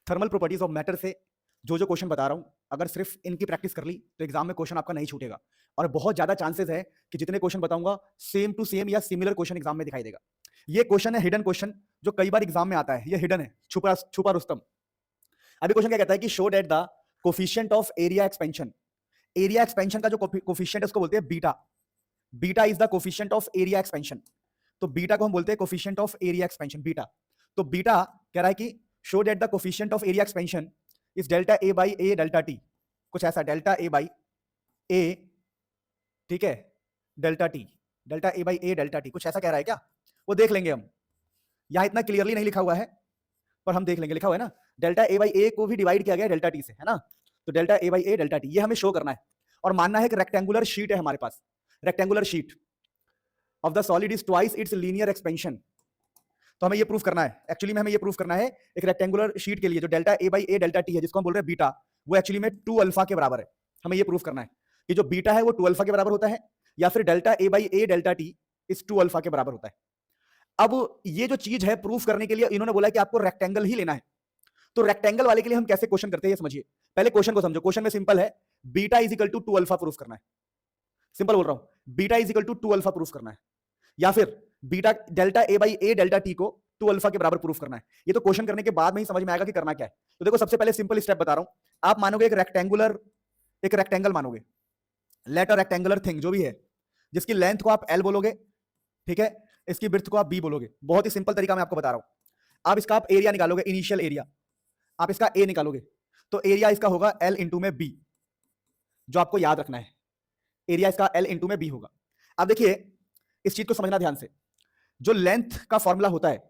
Thermal properties of matter से जो जो क्वेश्चन बता रहा हूं, अगर सिर्फ इनकी प्रैक्टिस कर ली तो एग्जाम में क्वेश्चन आपका नहीं छूटेगा। और बहुत ज्यादा चांसेस है कि जितने क्वेश्चन बताऊंगा सेम टू सेम या सिमिलर क्वेश्चन एग्जाम में दिखाई देगा। ये क्वेश्चन है हिडन क्वेश्चन, जो कई बार एग्जाम में आता है। ये हिडन है, छुपा छुपा रुस्तम। अभी क्वेश्चन क्या कहता है कि show that the coefficient of area expansion. Area expansion का जो कोफिशिएंट है उसको बोलते हैं beta. Beta is the coefficient of area expansion. तो बीटा को हम बोलते हैं coefficient of area expansion, beta. तो बीटा कह रहा है कि show that the coefficient of area expansion is delta A by A delta T. कुछ ऐसा, डेल्टा ए बाई ए, ठीक है, delta T, delta A by A delta T, कुछ ऐसा कह रहा है क्या? वो देख लेंगे हम। यहां इतना क्लियरली नहीं लिखा हुआ है पर हम देख लेंगे। लिखा हुआ है ना, डेल्टा ए बाई ए को भी डिवाइड किया गया डेल्टा टी से, है ना। तो delta A by A delta T, ये हमें शो करना है। और मानना है कि रेक्टेंगुलर शीट है हमारे पास। Rectangular sheet of the solid is twice its linear expansion. तो हमें ये प्रूफ करना है, एक्चुअली में हमें ये प्रूफ करना है एक रेक्टेंगुलर शीट के लिए जो delta A by A delta T है, जिसको हम बोल रहे हैं बीटा, वो एक्चुअली में 2 अल्फा के बराबर है। हमें ये प्रूफ करना है कि जो बीटा है वो 2 अल्फा के बराबर होता है, या फिर delta A by A delta T इस 2 अल्फा के बराबर होता है। अब ये जो चीज है प्रूफ करने के लिए इन्होंने बोला कि आपको रेक्टेंगल ही लेना है। तो रेक्टेंगल वाले के लिए हम कैसे क्वेश्चन करते हैं ये समझिए। पहले क्वेश्चन को समझो। क्वेश्चन में सिंपल है, beta is equal to 2 alpha proof करना है। सिंपल बोल रहा हूं, beta is equal to 2 alpha proof करना है, या फिर beta delta A by A delta T को 2 अल्फा के बराबर प्रूफ करना है। ये तो क्वेश्चन करने के बाद में ही समझ में आएगा कि करना क्या है। तो देखो, सबसे पहले सिंपल स्टेप बता रहा हूं। आप मानोगे एक रेक्टेंगल मानोगे, लेट अ रेक्टेंगुलर थिंग जो भी है, जिसकी लेंथ को आप एल बोलोगे, ठीक है, इसकी ब्रेड्थ को आप बी बोलोगे। बहुत ही सिंपल तरीका मैं आपको बता रहा हूं। आप इसका आप एरिया निकालोगे, इनिशियल एरिया, आप इसका ए निकालोगे, तो एरिया इसका होगा एल इंटू में बी। जो आपको याद रखना है, एरिया इसका एल इंटू में बी होगा। अब देखिए, इस चीज को समझना ध्यान से। जो लेंथ का फॉर्मूला होता है,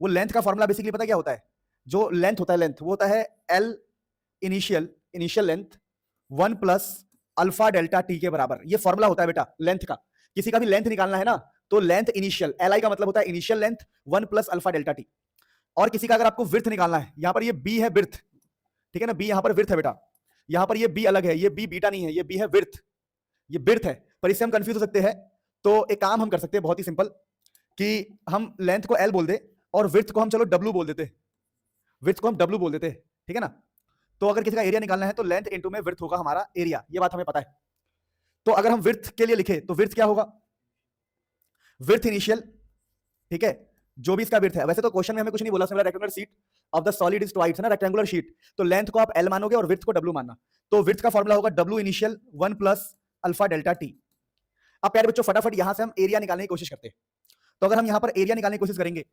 वो लेंथ का फॉर्मूला बेसिकली पता क्या होता है? जो लेंथ होता है, लेंथ वो होता है L initial length 1 plus alpha delta T के बराबर। ये फॉर्मूला होता है बेटा लेंथ का। किसी का भी लेंथ निकालना है ना, तो लेंथ इनिशियल, एल आई का मतलब होता है initial length 1 plus alpha delta T. और किसी का अगर आपको विड्थ निकालना है, यहां पर ये बी है विड्थ, ठीक है ना, बी यहां पर विड्थ है बेटा। यहां पर ये बी अलग है, ये बी बीटा नहीं है, ये बी है विड्थ, ये विड्थ है। पर इससे हम कंफ्यूज हो सकते हैं। तो एक काम हम कर सकते हैं बहुत ही सिंपल, कि हम लेंथ को एल बोल दे और विड्थ को हम चलो डब्ल्यू बोल देते, विड्थ को हम डब्ल्यू बोल देते, ठीक है ना। तो अगर किसी का एरिया निकालना है तो लेंथ इंटू में विड्थ होगा हमारा एरिया, ये बात हमें पता है। तो अगर हम विड्थ के लिए लिखे तो विड्थ क्या होगा? विड्थ इनिशियल, ठीक है, जो भी इसका विड्थ है। वैसे तो क्वेश्चन में हमें कुछ नहीं बोला, simple rectangular sheet of the solid is twice, है ना, रेक्टेंगुलर शीट। तो लेंथ को आप एल मानोगे और विड्थ को डब्ल्यू मानना। तो विड्थ का फॉर्मूला होगा W initial 1 plus alpha delta T. अब प्यारे बच्चों, फटाफट यहां से हम एरिया निकालने की कोशिश करते हैं। तो अगर हम यहां पर एरिया निकालने की कोशिश करेंगे,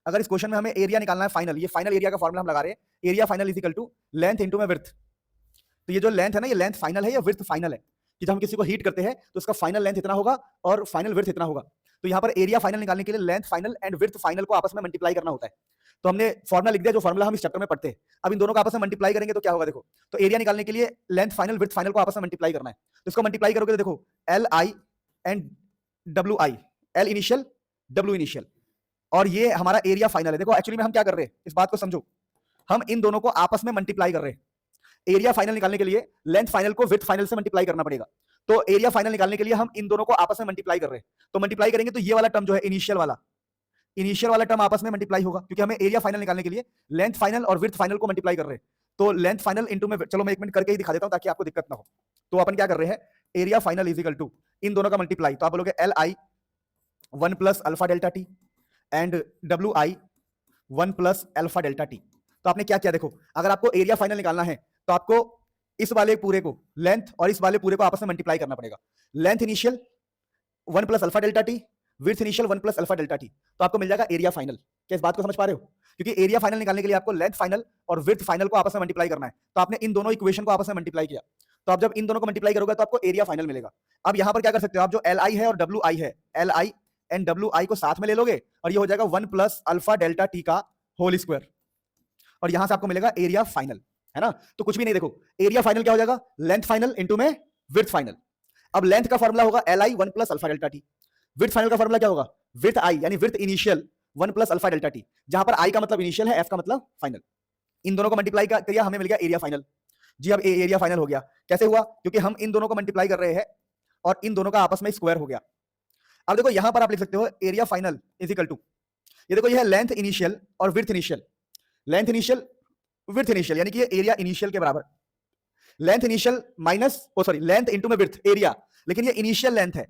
अगर इस क्वेश्चन में हमें एरिया निकालना है फाइनल, ये फाइनल एरिया का फॉर्मूला हम लगा रहे हैं, area final is equal to length into में विड्थ। तो ये जो लेंथ है ना, ये लेंथ फाइनल है या विड्थ फाइनल है? कि जब हम किसी को हीट करते हैं तो उसका फाइनल लेंथ इतना होगा और फाइनल विड्थ इतना होगा। तो यहाँ पर एरिया फाइनल निकालने के लिए length final and width final को आपस में मल्टीप्लाई करना होता है। तो हमने फॉर्मूला लिख दिया, जो फॉर्मूला हम इस चैप्टर में पढ़ते हैं। अब इन दोनों को आपस में मल्टीप्लाई करेंगे तो क्या होगा, देखो। तो एरिया निकालने के लिए लेंथ फाइनल विड्थ फाइनल को आपस में मल्टीप्लाई करना है। तो इसको मल्टीप्लाई करोगे तो देखो, L I and W I, L initial W initial, और ये हमारा एरिया फाइनल है। देखो एक्चुअली में हम क्या कर रहे हैं, इस बात को समझो। हम इन दोनों को आपस में मल्टीप्लाई कर रहे हैं। एरिया फाइनल निकालने के लिए लेंथ फाइनल को विड्थ फाइनल से मल्टीप्लाई करना पड़ेगा। तो एरिया फाइनल निकालने के लिए हम इन दोनों को आपस में मल्टीप्लाई कर रहे हैं। तो मल्टीप्लाई करेंगे तो ये वाला टर्म जो है इनिशियल वाला टर्म आपस में मल्टीप्लाई होगा, क्योंकि हमें एरिया फाइनल निकालने के लिए लेंथ फाइनल और विड्थ फाइनल को मल्टीप्लाई कर रहे हैं। तो लेंथ फाइनल इंटू में, चलो मैं 1 मिनट करके ही दिखा देता हूं ताकि आपको दिक्कत ना हो। तो अपन क्या कर रहे हैं, area final is equal to इन दोनों का मल्टीप्लाई। तो आप बोलोगे L I 1 plus alpha delta T and W I 1 plus alpha delta T. तो आपने क्या किया, देखो, अगर आपको एरिया फाइनल निकालना है तो आपको इस वाले पूरे को लेंथ और इस वाले पूरे को आपस में मल्टीप्लाई करना पड़ेगा। Length initial 1 plus alpha delta T, width initial 1 plus alpha delta T, तो आपको मिल जाएगा एरिया फाइनल। क्या इस बात को समझ पा रहे हो? क्योंकि एरिया फाइनल निकालने के लिए आपको लेंथ फाइनल और विड्थ फाइनल को आपस में मल्टीप्लाई करना है। तो आपने इन दोनों इक्वेशन को आपस में मल्टीप्लाई किया। तो आप जब इन दोनों को मल्टीप्लाई करोगे तो आपको एरिया फाइनल मिलेगा। अब यहां पर क्या कर सकते हो आप, जो एल आई है और डब्ल्यू आई है, एल आई एंड डब्ल्यू आई को साथ में ले लोगे और ये हो जाएगा 1 प्लस अल्फा डेल्टा टी का होल स्क्वायर, और यहां से आपको मिलेगा एरिया फाइनल, है ना। तो कुछ भी नहीं, देखो एरिया फाइनल क्या हो जाएगा, लेंथ फाइनल इंटू में विड्थ फाइनल। अब लेंथ का फॉर्मूला होगा L I 1 plus alpha delta T, width final का फॉर्मूला क्या होगा, विड्थ आई यानी width initial 1 plus alpha delta T, जहां पर आई का मतलब इनिशियल है, एफ का मतलब फाइनल। इन दोनों को मल्टीप्लाई किया, हमें मिल गया एरिया फाइनल। जी, अब एरिया फाइनल हो गया। कैसे हुआ? क्योंकि हम इन दोनों को मल्टीप्लाई कर रहे हैं और इन दोनों का आपस में स्क्वायर हो गया। अब देखो यहां पर आप लिख सकते हो area final is equal to, ये देखो ये है लेंथ इनिशियल और width initial. Length initial width initial, यानी कि ये एरिया इनिशियल के बराबर, length initial minus sorry length into में विड्थ एरिया, लेकिन ये इनिशियल लेंथ है,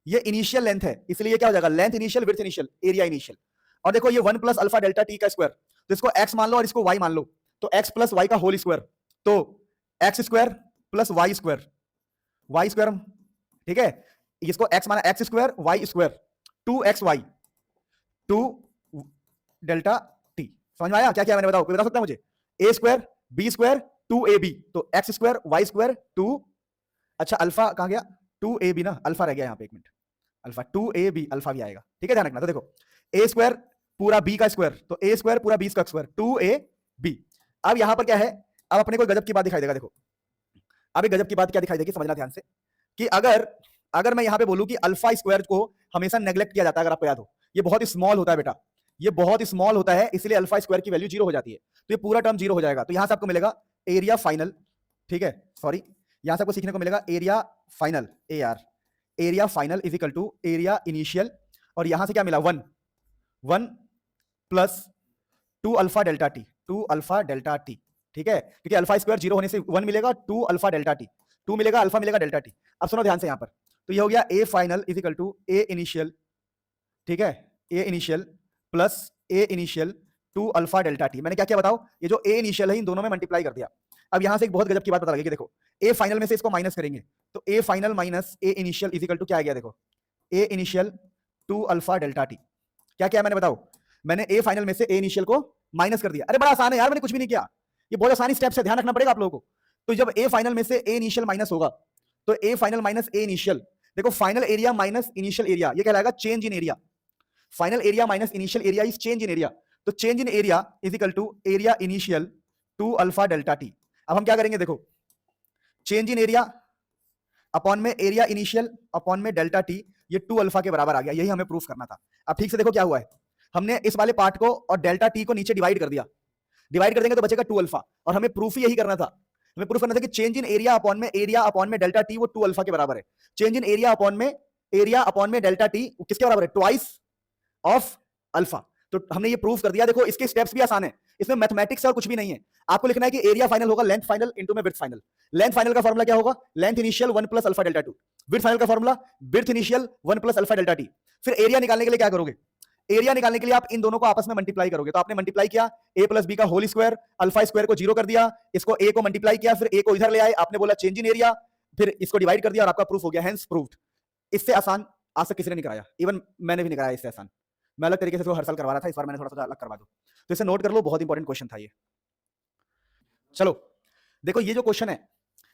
ये इनिशियल लेंथ है, इसलिए क्या हो जाएगा length initial width initial area initial. और देखो ये 1 प्लस अल्फा डेल्टा टी का स्क्वायर, तो इसको x मान लो और इसको y मान लो, तो x प्लस वाई का होल स्क्वायर, तो x square plus y square, y square, ठीक है, इसको x माना x square y square 2xy 2 delta T. समझ में आया क्या क्या मैंने बताओ, कोई बता सकता है मुझे? a square b square 2ab, तो x स्क्वायर वाई स्क्वायर 2, अच्छा अल्फा कहां गया, 2ab ना, अल्फा रह गया यहां पे, एक मिनट, अल्फा 2ab, अल्फा भी आएगा, ठीक है, ध्यान रखना। तो देखो a स्क्वायर पूरा b का स्क्वायर, तो a स्क्वायर पूरा b का स्क्वायर 2ab। अब यहां पर क्या है, अब अपने को गजब की बात दिखाई देगा, देखो अब एक गजब की बात क्या दिखाई देगी, समझना ध्यान से, कि अगर मैं यहां पे बोलूं कि अल्फा स्क्वायर को हमेशा नेग्लेक्ट किया जाता है, अगर आपको याद हो, ये बहुत ही स्मॉल होता है बेटा, ये बहुत ही स्मॉल होता है, इसलिए अल्फा स्क्वायर की वैल्यू 0 हो जाती है, तो ये पूरा टर्म 0 हो जाएगा। तो यहां से आपको मिलेगा एरिया फाइनल, ठीक है, सॉरी यहां से आपको सीखने को मिलेगा area final, area final is equal to area initial, और यहां से क्या मिला 1 plus 2 alpha delta T, 2 alpha delta T, ठीक है, क्योंकि अल्फा स्क्वायर 0 होने से 1 मिलेगा, 2 अल्फा डेल्टा टी, 2 मिलेगा, अल्फा मिलेगा, डेल्टा टी। अब सुनो ध्यान से यहां पर, तो ये हो गया A final is equal to A initial, ठीक है, A initial plus A initial 2 alpha delta T. मैंने क्या क्या बताओ, ये जो ए इनिशियल है इन दोनों में मल्टीप्लाई कर दिया। अब यहां से एक बहुत गजब की बात पता लगेगी, देखो ए फाइनल में से इसको माइनस करेंगे, तो A final minus A initial is equal to क्या आ गया, देखो A initial 2 alpha delta T. क्या क्या मैंने बताओ, मैंने ए फाइनल में से ए इनिशियल को माइनस कर दिया। अरे बड़ा आसान है यार, मैंने कुछ भी नहीं किया, ये बहुत आसानी स्टेप्स है, ध्यान रखना पड़ेगा आप लोगों को। तो जब ए फाइनल में से ए इनिशियल माइनस होगा, तो A final minus A initial, देखो final area minus initial area, ये कहलाएगा change in area. Final area minus initial area is change in area, तो change in area is equal to area initial 2 alpha delta T. अब हम क्या करेंगे, देखो change in area upon में area initial upon में डेल्टा टी, ये 2 alpha के बराबर आ गया, यही हमें प्रूफ करना था। अब ठीक से देखो क्या हुआ है, हमने इस वाले पार्ट को और डेल्टा टी को नीचे डिवाइड कर दिया, डिवाइड कर देंगे तो बचेगा 2 अल्फा, और हमें प्रूफ ही यही करना था, हमें प्रूफ करना था कि चेंज इन एरिया अपॉन में डेल्टा टी वो 2 अल्फा के बराबर है। चेंज इन एरिया अपॉन में डेल्टा टी किसके बराबर है, ट्वाइस ऑफ अल्फा। तो हमने ये प्रूफ कर दिया। देखो इसके स्टेप्स भी आसान है, इसमें मैथमेटिक्स और कुछ भी नहीं है, आपको लिखना है कि एरिया फाइनल होगा लेंथ फाइनल इनटू में विड्थ फाइनल। लेंथ फाइनल का फॉर्मूला क्या होगा, length initial 1 plus alpha delta 2। Width final का formula width initial 1 plus alpha delta T. फिर एरिया निकालने के लिए क्या करोगे, एरिया निकालने के लिए आप इन दोनों को आपस में मल्टीप्लाई करोगे। तो आपने मल्टीप्लाई किया a प्लस बी का होल स्क्वायर, अल्फा स्क्वायर को 0 कर दिया, इसको a को मल्टीप्लाई किया, फिर a को इधर ले आए, आपने बोला चेंज इन एरिया, फिर इसको डिवाइड कर दिया और आपका प्रूफ हो गया, हेंस प्रूव्ड। इससे आसान आज तक किसी ने नहीं कराया, इवन मैंने भी नहीं कराया इससे आसान। मैं अलग तरीके से हर साल करवा रहा था, इस बार मैंने थोड़ा सा अलग करवा दूं, तो इसे नोट कर लो, बहुत इंपॉर्टेंट क्वेश्चन था ये। चलो देखो ये जो क्वेश्चन है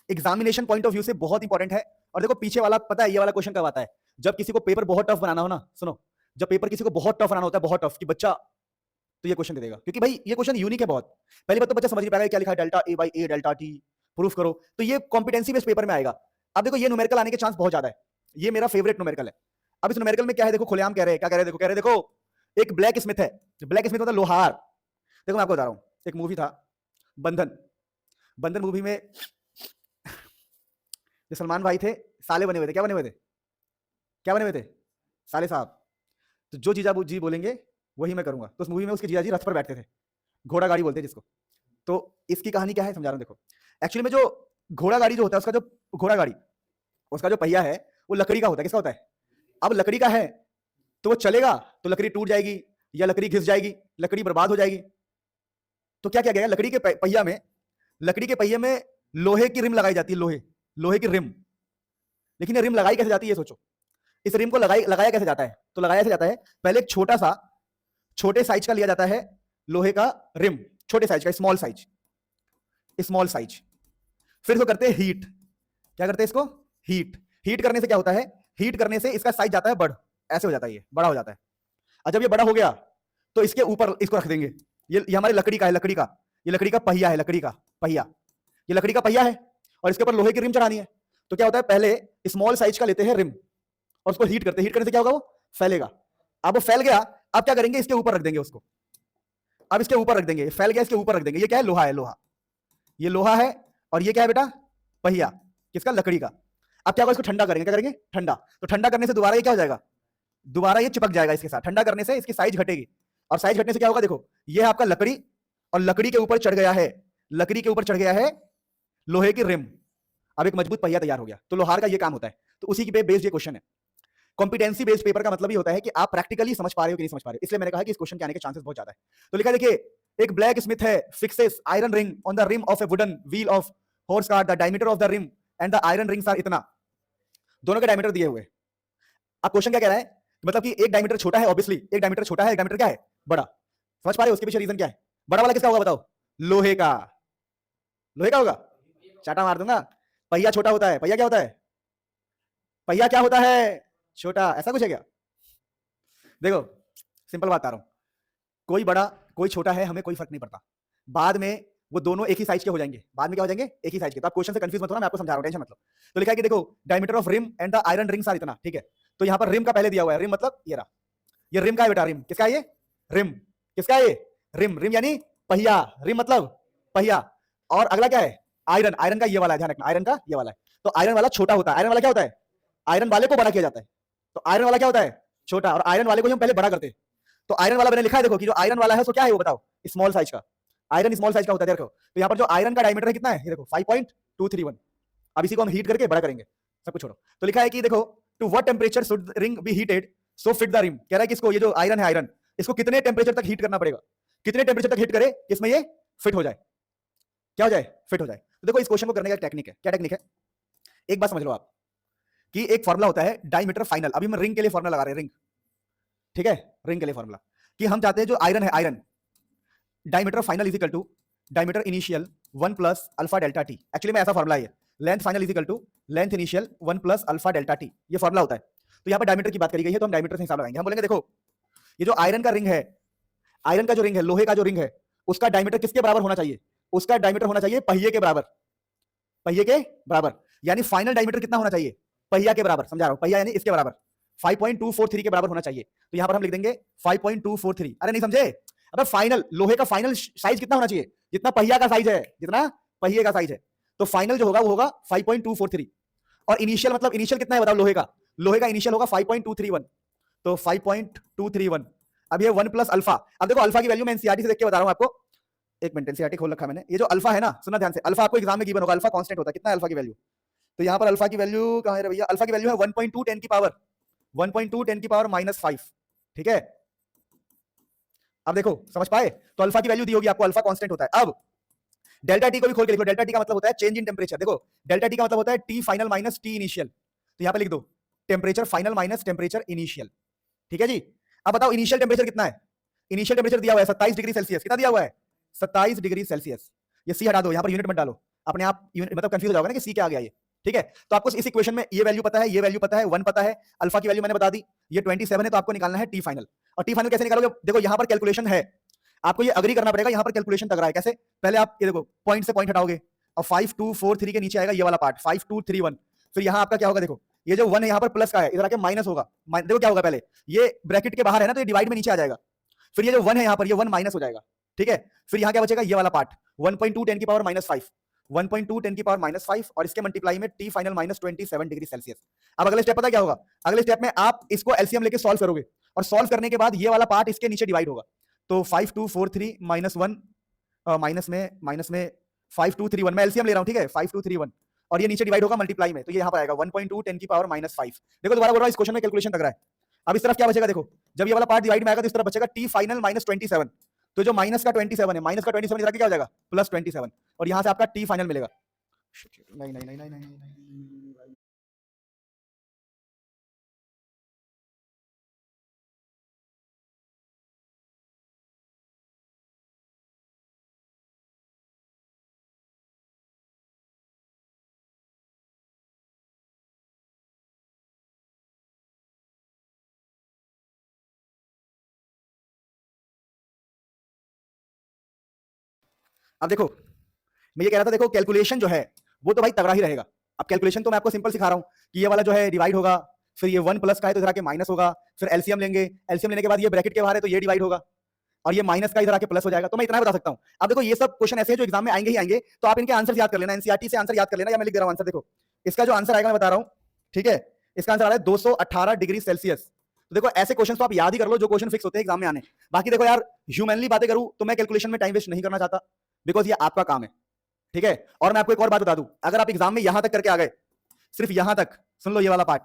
एग्जामिनेशन पॉइंट ऑफ व्यू से बहुत इंपॉर्टेंट है। और देखो पीछे वाला पता है ये वाला क्वेश्चन कब आता है, जब किसी को पेपर बहुत टफ बनाना हो ना, सुनो जब पेपर किसी को बहुत टफ बनाना होता है, बहुत टफ कि बच्चा तो ये क्वेश्चन दे देगा, क्योंकि भाई ये क्वेश्चन यूनिक है बहुत। पहली बात तो बच्चा समझ नहीं पाएगा क्या लिखा है, delta A by A delta T proof करो, तो ये कॉम्पिटेंसी बेस्ड पेपर में आएगा। अब देखो ये न्यूमेरिकल आने के चांस बहुत ज्यादा है, ये मेरा फेवरेट न्यूमेरिकल है। अब इस न्यूमेरिकल में क्या है, देखो खुलेआम कह रहे हैं, क्या कह रहे हैं, देखो कह रहे हैं, देखो एक ब्लैक स्मिथ है, ब्लैक स्मिथ मतलब लोहार। देखो मैं आपको बता रहा हूं, एक मूवी था बंधन, बंधन मूवी में जो सलमान भाई थे साले बने हुए थे, क्या बने हुए थे, क्या बने हुए थे, साले साहब। तो जो जीजा जी बोलेंगे वही मैं करूंगा। तो उस मूवी में उसके जीजा जी रथ पर बैठते थे, घोड़ा गाड़ी बोलते हैं जिसको। तो इसकी कहानी क्या है समझा रहा हूं, देखो एक्चुअली में जो घोड़ा गाड़ी जो होता है, उसका जो घोड़ा गाड़ी उसका जो पहिया है वो लकड़ी का होता है। किसका होता है, अब लकड़ी का है तो वो चलेगा तो लकड़ी टूट जाएगी या लकड़ी घिस जाएगी, लकड़ी बर्बाद हो जाएगी। तो क्या क्या गया, लकड़ी के पहिए में लोहे की रिम लगाई जाती है, लोहे की रिम। लेकिन ये रिम लगाई कैसे जाती है, ये सोचो। इस रिम को लगाया कैसे जाता है, तो लगाया कैसे जाता है, पहले एक छोटे साइज का लिया जाता है लोहे का रिम, छोटे साइज का, स्मॉल साइज। फिर इसको करते हैं हीट, क्या करते हैं इसको, हीट करने से क्या होता है, हीट करने से इसका साइज जाता है बढ़, ऐसे हो जाता है, ये बड़ा हो जाता है। और जब ये बड़ा हो गया तो इसके ऊपर इसको रख देंगे, ये हमारे लकड़ी का है, ये लकड़ी का पहिया है, ये लकड़ी का पहिया है और इसके ऊपर लोहे की रिम चढ़ानी है। तो क्या होता है, पहले स्मॉल साइज का लेते हैं रिम और उसको हीट करने से क्या होगा, वो फैलेगा। अब वो फैल गया, अब क्या करेंगे, इसके ऊपर रख देंगे उसको, अब इसके ऊपर रख देंगे, फैल गया इसके ऊपर रख देंगे। ये क्या है, लोहा है, ये लोहा है और ये क्या है बेटा, पहिया, किसका, लकड़ी का। अब क्या होगा, इसको ठंडा करेंगे, क्या करेंगे, ठंडा। तो ठंडा करने से दोबारा ये क्या हो जाएगा, दोबारा ये चिपक जाएगा इसके साथ, ठंडा करने से इसकी साइज घटेगी और साइज घटने से क्या होगा, देखो ये है आपका लकड़ी और लकड़ी के ऊपर चढ़ गया है, लकड़ी के ऊपर चढ़ गया है लोहे की रिम। अब एक मजबूत पहिया तैयार हो गया। तो लोहार का ये काम होता है। तो उसी पे बेस्ड ये क्वेश्चन है। कॉम्पिटेंसी बेस्ड पेपर का मतलब ही होता है कि आप प्रैक्टिकली समझ पा रहे हो कि नहीं समझ पा रहे हो। इसलिए मैंने कहा कि इस क्वेश्चन के आने के चांसेस बहुत ज्यादा है। तो लिखा है, देखिए, एक ब्लैक स्मिथ है, fixes iron ring on the rim of a wooden wheel of horse cart, the diameter of the rim and the iron rings are इतना। दोनों के डायमीटर दिए हुए। अब क्वेश्चन क्या कह रहा है, मतलब कि एक डायमीटर छोटा है, ऑब्वियसली एक डायमीटर छोटा है, एक डायमीटर क्या है, बड़ा। समझ पा रहे हो उसके पीछे रीजन क्या है? बड़ा वाला किसका होगा बताओ? लोहे का। लोहे का होगा, चाटा मार दूंगा। पहिया छोटा होता है, पहिया क्या होता है? पहिया क्या होता है? छोटा। ऐसा कुछ है क्या? देखो, सिंपल बात बता रहा हूं, कोई बड़ा कोई छोटा है, हमें कोई फर्क नहीं पड़ता। बाद में वो दोनों एक ही साइज के हो जाएंगे। बाद में क्या हो जाएंगे? एक ही साइज के। तो आप क्वेश्चन से कंफ्यूज मत होना, मैं आपको समझा रहा हूं, टेंशन मतलब। तो लिखा है कि देखो, diameter of rim and the iron rings are इतना, ठीक है। तो यहां पर रिम का पहले दिया हुआ है। रिम मतलब ये रहा, ये रिम का है बेटा। रिम किसका है? ये रिम किसका है? ये रिम। रिम यानी पहिया, रिम मतलब पहिया। और अगला क्या है? आयरन। आयरन का ये वाला है, ध्यान रखना, आयरन का ये वाला है। तो आयरन वाला छोटा होता है। आयरन वाला क्या होता है? आयरन वाले को बड़ा किया जाता है। तो आयरन वाला क्या होता है? छोटा। और आयरन वाले को हम पहले बड़ा करते हैं। तो आयरन वाला मैंने लिखा है, देखो कि जो आयरन वाला है उसको क्या है वो बताओ? स्मॉल साइज का। आयरन स्मॉल साइज का होता है, देखो। तो यहाँ पर जो आयरन का डायमीटर है कितना है? ये देखो 5.231। अब इसी को हम हीट करके बड़ा करेंगे, सब कुछ छोड़ो। तो लिखा है कि देखो, to what temperature should ring be heated so fit the rim. कह रहा है कि इसको, ये जो आयरन है, आयरन, इसको कितने टेंपरेचर तक हीट करना पड़ेगा, कितने टेंपरेचर तक हीट करे इसमें ये फिट हो जाए। क्या हो जाए? फिट हो जाए। तो देखो, इस क्वेश्चन को करने का टेक्निक है। क्या टेक्निक है? एक बात समझ लो आप, कि एक फॉर्मुला होता है डायमीटर फाइनल। अभी हम रिंग के लिए फॉर्मुला लगा रहे हैं, रिंग, ठीक है। रिंग के लिए फॉर्मुला कि हम चाहते हैं जो आयरन है, iron, diameter final is equal to diameter initial 1 plus alpha delta T. Actually में ऐसा फॉर्मुला है, length final is equal to length initial 1 plus alpha delta T, ये फॉर्मुला होता है। तो यहाँ पर डायमीटर की बात करी गई है, तो हम डायमीटर से हिसाब लगाएंगे। हम बोलेंगे देखो, ये जो आयरन का रिंग है, आयरन का जो रिंग है, लोहे का जो रिंग है, उसका डायमीटर किसके बराबर होना चाहिए? उसका डायमीटर होना चाहिए पहिए के बराबर। पहिए के बराबर यानी फाइनल डायमीटर कितना होना चाहिए? पहिया के बराबर। समझा रहा हूं, पहिया यानी इसके बराबर 5.243 के बराबर होना चाहिए। तो यहां पर हम लिख देंगे 5.243। अरे नहीं समझे? अबे फाइनल, लोहे का फाइनल साइज कितना होना चाहिए? जितना पहिया का साइज है, जितना पहिए का साइज है। तो फाइनल जो होगा वो होगा 5.243। और इनिशियल मतलब इनिशियल कितना है बताओ? लोहे का, लोहे का इनिशियल होगा 5.231। तो 5.231। अब ये 1 प्लस अल्फा। अब देखो, अल्फा की वैल्यू मैं एनसीईआरटी से देख के बता रहा हूं आपको। एक मिनट, एनसीईआरटी खोल रखा मैंने। ये जो अल्फा है ना, सुनना ध्यान से, अल्फा आपको एग्जाम में गिवन होगा। अल्फा कांस्टेंट होता है, कितना है अल्फा की वैल्यू? तो यहां पर अल्फा की वैल्यू कहां है भैया? अल्फा की वैल्यू है 1.2 10 की पावर 1.2 10 की पावर -5, ठीक है। अब देखो, समझ पाए? तो अल्फा की वैल्यू दी होगी आपको, अल्फा कांस्टेंट होता है। अब डेल्टा टी को भी खोल के लिख लो। डेल्टा टी का मतलब होता है चेंज इन टेंपरेचर। देखो, डेल्टा टी का मतलब होता है T final minus T initial. तो यहां पे लिख दो temperature final minus temperature initial, ठीक है जी। अब बताओ इनिशियल टेंपरेचर कितना है? इनिशियल टेंपरेचर दिया हुआ है 27 डिग्री सेल्सियस। कितना दिया हुआ है? 27 डिग्री सेल्सियस। ये सी हटा दो, यहां पर यूनिट मत डालो, अपने आप मतलब कंफ्यूज हो जाओगे ना कि सी क्या आ गया ये, ठीक है। तो आपको इस इक्वेशन में ये वैल्यू पता है, ये वैल्यू पता है, 1 पता है, अल्फा की वैल्यू मैंने बता दी, ये 27 है। तो आपको निकालना है टी फाइनल। और टी फाइनल कैसे निकालोगे? देखो, यहां पर कैलकुलेशन है, आपको ये अग्री करना पड़ेगा। यहां पर कैलकुलेशन तक रहा है कैसे? पहले आप ये देखो, पॉइंट से पॉइंट हटाओगे और 5243 के नीचे आएगा ये वाला पार्ट 5231। फिर यहां आपका क्या होगा? देखो, ये जो 1 है यहां पर प्लस का है, इधर आके माइनस होगा। देखो क्या होगा, पहले ये ब्रैकेट के बाहर है ना, तो ये डिवाइड में नीचे आ जाएगा। फिर ये जो 1 है यहां पर, ये 1 माइनस हो जाएगा, ठीक है। फिर यहां क्या बचेगा? ये वाला पार्ट 1.2 10 की पावर -5, 1.2 10 की पावर -5 और इसके मल्टीप्लाई में टी फाइनल -27 डिग्री सेल्सियस। अब अगले स्टेप पता क्या होगा? अगले स्टेप में आप इसको एलसीएम लेके सॉल्व करोगे और सॉल्व करने के बाद ये वाला पार्ट इसके नीचे डिवाइड होगा। तो 5243 -1 माइनस में 5231, मैं एलसीएम ले रहा हूं, ठीक है, 5231 और ये नीचे डिवाइड होगा मल्टीप्लाई में, तो ये यहां पर आएगा 1.2 10 की पावर -5। देखो दोबारा बोल रहा हूं, इस क्वेश्चन में कैलकुलेशन लग रहा है। अब इस तरफ क्या बचेगा? देखो, जब ये वाला पार्ट डिवाइड में आएगा तो इस तरफ बचेगा टी फाइनल -27। तो जो माइनस का 27 है, माइनस का 27 इधर क्या हो जाएगा? +27 और यहां से आपका टी फाइनल मिलेगा। नहीं नहीं नहीं नहीं नहीं नहीं। अब देखो, मैं ये कह रहा था, देखो कैलकुलेशन जो है वो तो भाई तगड़ा ही रहेगा। अब कैलकुलेशन तो मैं आपको सिंपल सिखा रहा हूं कि ये वाला जो है डिवाइड होगा, फिर ये 1 प्लस का है तो इधर आके माइनस होगा, फिर एलसीएम लेंगे, एलसीएम लेने के बाद ये ब्रैकेट के बाहर है तो ये डिवाइड होगा और ये माइनस का इधर आके प्लस हो जाएगा। तो मैं इतना बता सकता हूं। अब देखो, ये सब क्वेश्चन ऐसे हैं जो एग्जाम में आएंगे ही आएंगे, तो आप इनके आंसर याद कर लेना, एनसीईआरटी से आंसर याद कर लेना, या मैं लिख दे रहा हूं आंसर। देखो, इसका जो आंसर आएगा मैं बता रहा हूं, ठीक है। इसका आंसर आ रहा है 218 डिग्री सेल्सियस। तो देखो ऐसे क्वेश्चन तो आप याद ही कर लो जो क्वेश्चन फिक्स होते हैं एग्जाम में आने। बाकी देखो यार, ह्यूमनली बातें करूं तो मैं कैलकुलेशन में टाइम वेस्ट नहीं करना चाहता, बिकॉज ये आपका काम है, ठीक है। और मैं आपको एक और बात बता दूं, अगर आप एग्जाम में यहां तक करके आ गए, सिर्फ यहां तक सुन लो ये वाला पार्ट,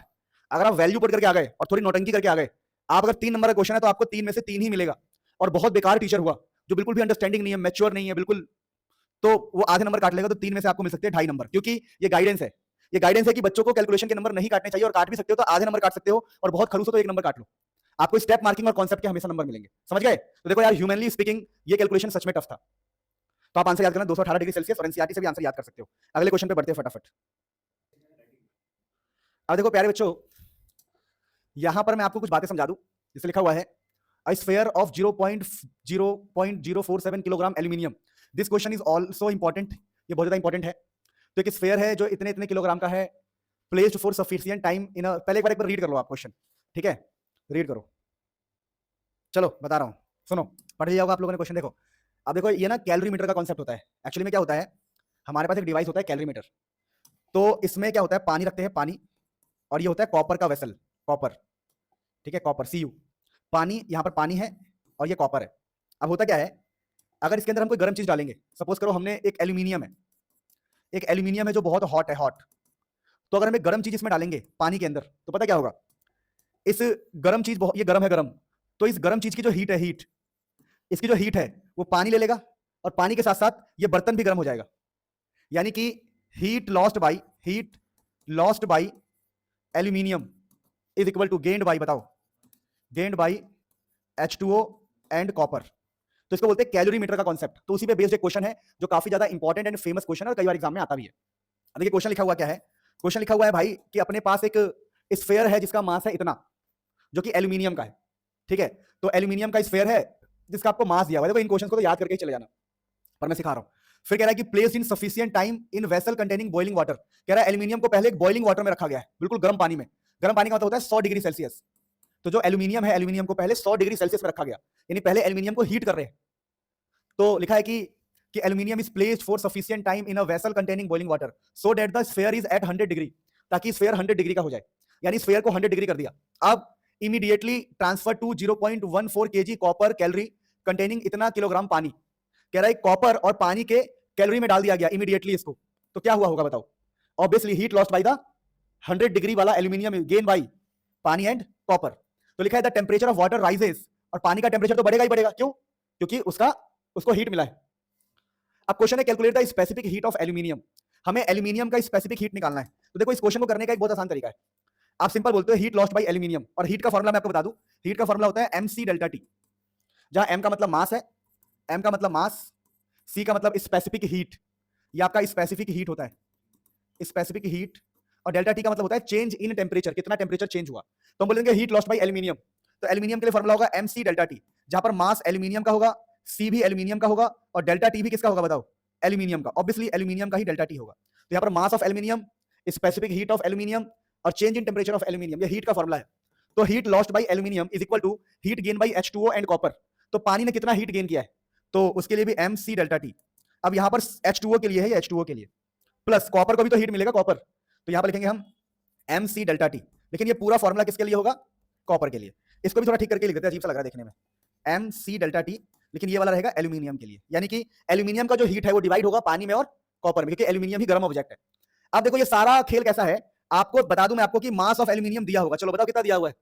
अगर आप वैल्यू पुट करके आ गए और थोड़ी नौटंकी करके आ गए, आप अगर 3 नंबर का क्वेश्चन है तो आपको 3 में से 3 ही मिलेगा, और बहुत बेकार टीचर हुआ जो बिल्कुल भी अंडरस्टैंडिंग नहीं है, मैच्योर नहीं है बिल्कुल, तो वो आधे नंबर काट लेगा, तो 3 में से आपको मिल सकते हैं 2.5 नंबर, क्योंकि ये गाइडेंस है। ये गाइडेंस है कि बच्चों को कैलकुलेशन के नंबर नहीं काटने चाहिए, और काट भी सकते हो तो आधे नंबर काट सकते हो, और बहुत खड़ूस हो तो 1 नंबर काट लो। आपको स्टेप मार्किंग और कॉन्सेप्ट के हमेशा नंबर मिलेंगे, समझ गए। तो देखो यार, ह्यूमनली स्पीकिंग ये कैलकुलेशन सच में टफ था। तो आप आंसर याद करना 218 डिग्री सेल्सियस, और एनसीईआरटी से भी आंसर याद कर सकते हो। अगले क्वेश्चन पे बढ़ते हैं फटाफट। अब देखो प्यारे बच्चों, यहां पर मैं आपको कुछ बातें समझा दूं। जिससे लिखा हुआ है a sphere of 0.047 kilogram aluminium. This question is also important, ये बहुत ज्यादा इंपॉर्टेंट है। तो एक स्फेयर है जो इतने इतने किलोग्राम का है, प्लेस्ड फॉर सफिशिएंट टाइम इन पहले एक बार रीड कर लो आप क्वेश्चन, ठीक है, रीड करो। चलो बता रहा हूं, सुनो, पढ़ लिया होगा आप लोगों ने क्वेश्चन। देखो अब देखो, ये ना कैलोरीमीटर का कॉन्सेप्ट होता है। एक्चुअली में क्या होता है, हमारे पास एक डिवाइस होता है कैलोरीमीटर, तो इसमें क्या होता है, पानी रखते हैं, पानी, और ये होता है कॉपर का वेसल, कॉपर, ठीक है, कॉपर Cu, पानी, यहां पर पानी है और ये कॉपर है। अब होता क्या है, अगर इसके अंदर हम कोई गर्म चीज डालेंगे, सपोज करो हमने एक एल्यूमिनियम है, एक एल्यूमिनियम है जो बहुत हॉट है, हॉट, तो अगर हमें गर्म चीज इसमें डालेंगे पानी के अंदर, तो पता क्या होगा, इस गर्म चीज, ये गर्म है, गर्म, तो इस गर्म चीज की जो हीट है, हीट, इसकी जो हीट है वो पानी ले लेगा, और पानी के साथ साथ ये बर्तन भी गर्म हो जाएगा। यानी कि heat lost by aluminium is equal to gained by, बताओ, gained by H2O and copper. तो इसको बोलते हैं कैलोरीमीटर का कॉन्सेप्ट। तो उसी पे बेस्ड एक क्वेश्चन है जो काफी ज्यादा इंपॉर्टेंट एंड फेमस क्वेश्चन है, और कई बार एग्जाम में आता भी है। अब देखिए क्वेश्चन लिखा हुआ क्या है, क्वेश्चन लिखा हुआ है भाई कि अपने पास एक स्फेयर है जिसका मास है इतना, जो कि एल्यूमिनियम का है, ठीक है। तो एल्यूमिनियम का स्फेयर है जिसका आपको मास दिया हुआ है। देखो इन क्वेश्चन को तो याद करके ही चले जाना, पर मैं सिखा रहा हूं। फिर कह रहा है कि placed in sufficient time in vessel containing boiling water. कह रहा है एल्यूमिनियम को पहले एक बॉइलिंग वाटर में रखा गया है, बिल्कुल गर्म पानी में। गर्म पानी का मतलब होता है 100 डिग्री सेल्सियस। तो जो एल्यूमिनियम है, एल्यूमिनियम को पहले 100 डिग्री सेल्सियस में रखा गया, यानी पहले एल्यूमिनियम को हीट कर रहे हैं। तो लिखा है कि aluminium is placed for sufficient time in a vessel containing boiling water so that the sphere is at 100 degree, ताकि स्फीयर 100 डिग्री का हो जाए, यानी स्फीयर को 100 डिग्री कर दिया। अब immediately transfer to 0.14 kg copper calorie containing इतना किलोग्राम पानी। कह रहा है कॉपर और पानी के कैलोरी में डाल दिया गया इमीडिएटली इसको, तो क्या हुआ होगा बताओ। Obviously heat lost by the 100 degree वाला एल्यूमिनियम गेन बाई पानी एंड कॉपर। तो लिखा है the temperature of water rises, और पानी का टेम्परेचर तो बढ़ेगा ही बढ़ेगा, क्यों, क्योंकि उसको हीट मिला है। अब क्वेश्चन है calculate the specific heat of aluminium. हमें एल्यूमिनियम का स्पेसिफिक हीट निकालना है। तो देखो इस क्वेश्चन को करने का एक बहुत आसान तरीका है, आप सिंपल बोलते हो हीट लॉस्ट बाय एल्यूमिनियम, और हीट का फॉर्मूला मैं आपको बता दूं, हीट का फॉर्मूला होता है mc डेल्टा टी, जहां m का मतलब मास है, m का मतलब मास, c का मतलब स्पेसिफिक हीट, ये आपका स्पेसिफिक हीट होता है, स्पेसिफिक हीट, और डेल्टा टी का मतलब होता है चेंज इन टेम्परेचर, कितना टेम्परेचर चेंज हुआ। तो हम बोलेंगे हीट लॉस्ट बाय एल्यूमिनियम, तो एल्यूमिनियम के लिए फॉर्मूला होगा mc डेल्टा टी, जहां पर मास एल्यूमिनियम का होगा, c भी एल्यूमिनियम का होगा, और डेल्टा टी भी किसका होगा बताओ, एल्यूमिनियम का। ऑब्वियसली एल्यूमिनियम का ही डेल्टा टी होगा। तो यहाँ पर mass of aluminium, specific heat of aluminium, और change in temperature of aluminium, ये हीट का फॉर्मूला है। तो heat lost by aluminium is equal to heat gain by H2O and copper. तो पानी ने कितना हीट गेन किया है, तो उसके लिए भी mc डेल्टा टी। अब यहाँ पर H2O के लिए है, ये H2O के लिए, प्लस कॉपर को भी तो हीट मिलेगा कॉपर, तो यहाँ पर लिखेंगे हम mc डेल्टा टी। लेकिन ये पूरा फॉर्मूला किसके लिए होगा, कॉपर के लिए। इसको भी थोड़ा ठीक करके लिख देते हैं, अजीब सा लग रहा है देखने में, mc डेल्टा टी, लेकिन ये वाला रहेगा एल्यूमिनियम के लिए। यानी कि एल्यूमिनियम का जो हीट है वो डिवाइड होगा पानी में और कॉपर में, क्योंकि एल्यूमिनियम ही गर्म ऑब्जेक्ट है। अब देखो ये सारा खेल कैसा है, आपको बता दूं मैं आपको कि मास ऑफ एल्यूमिनियम दिया होगा, चलो बताओ कितना दिया हुआ है,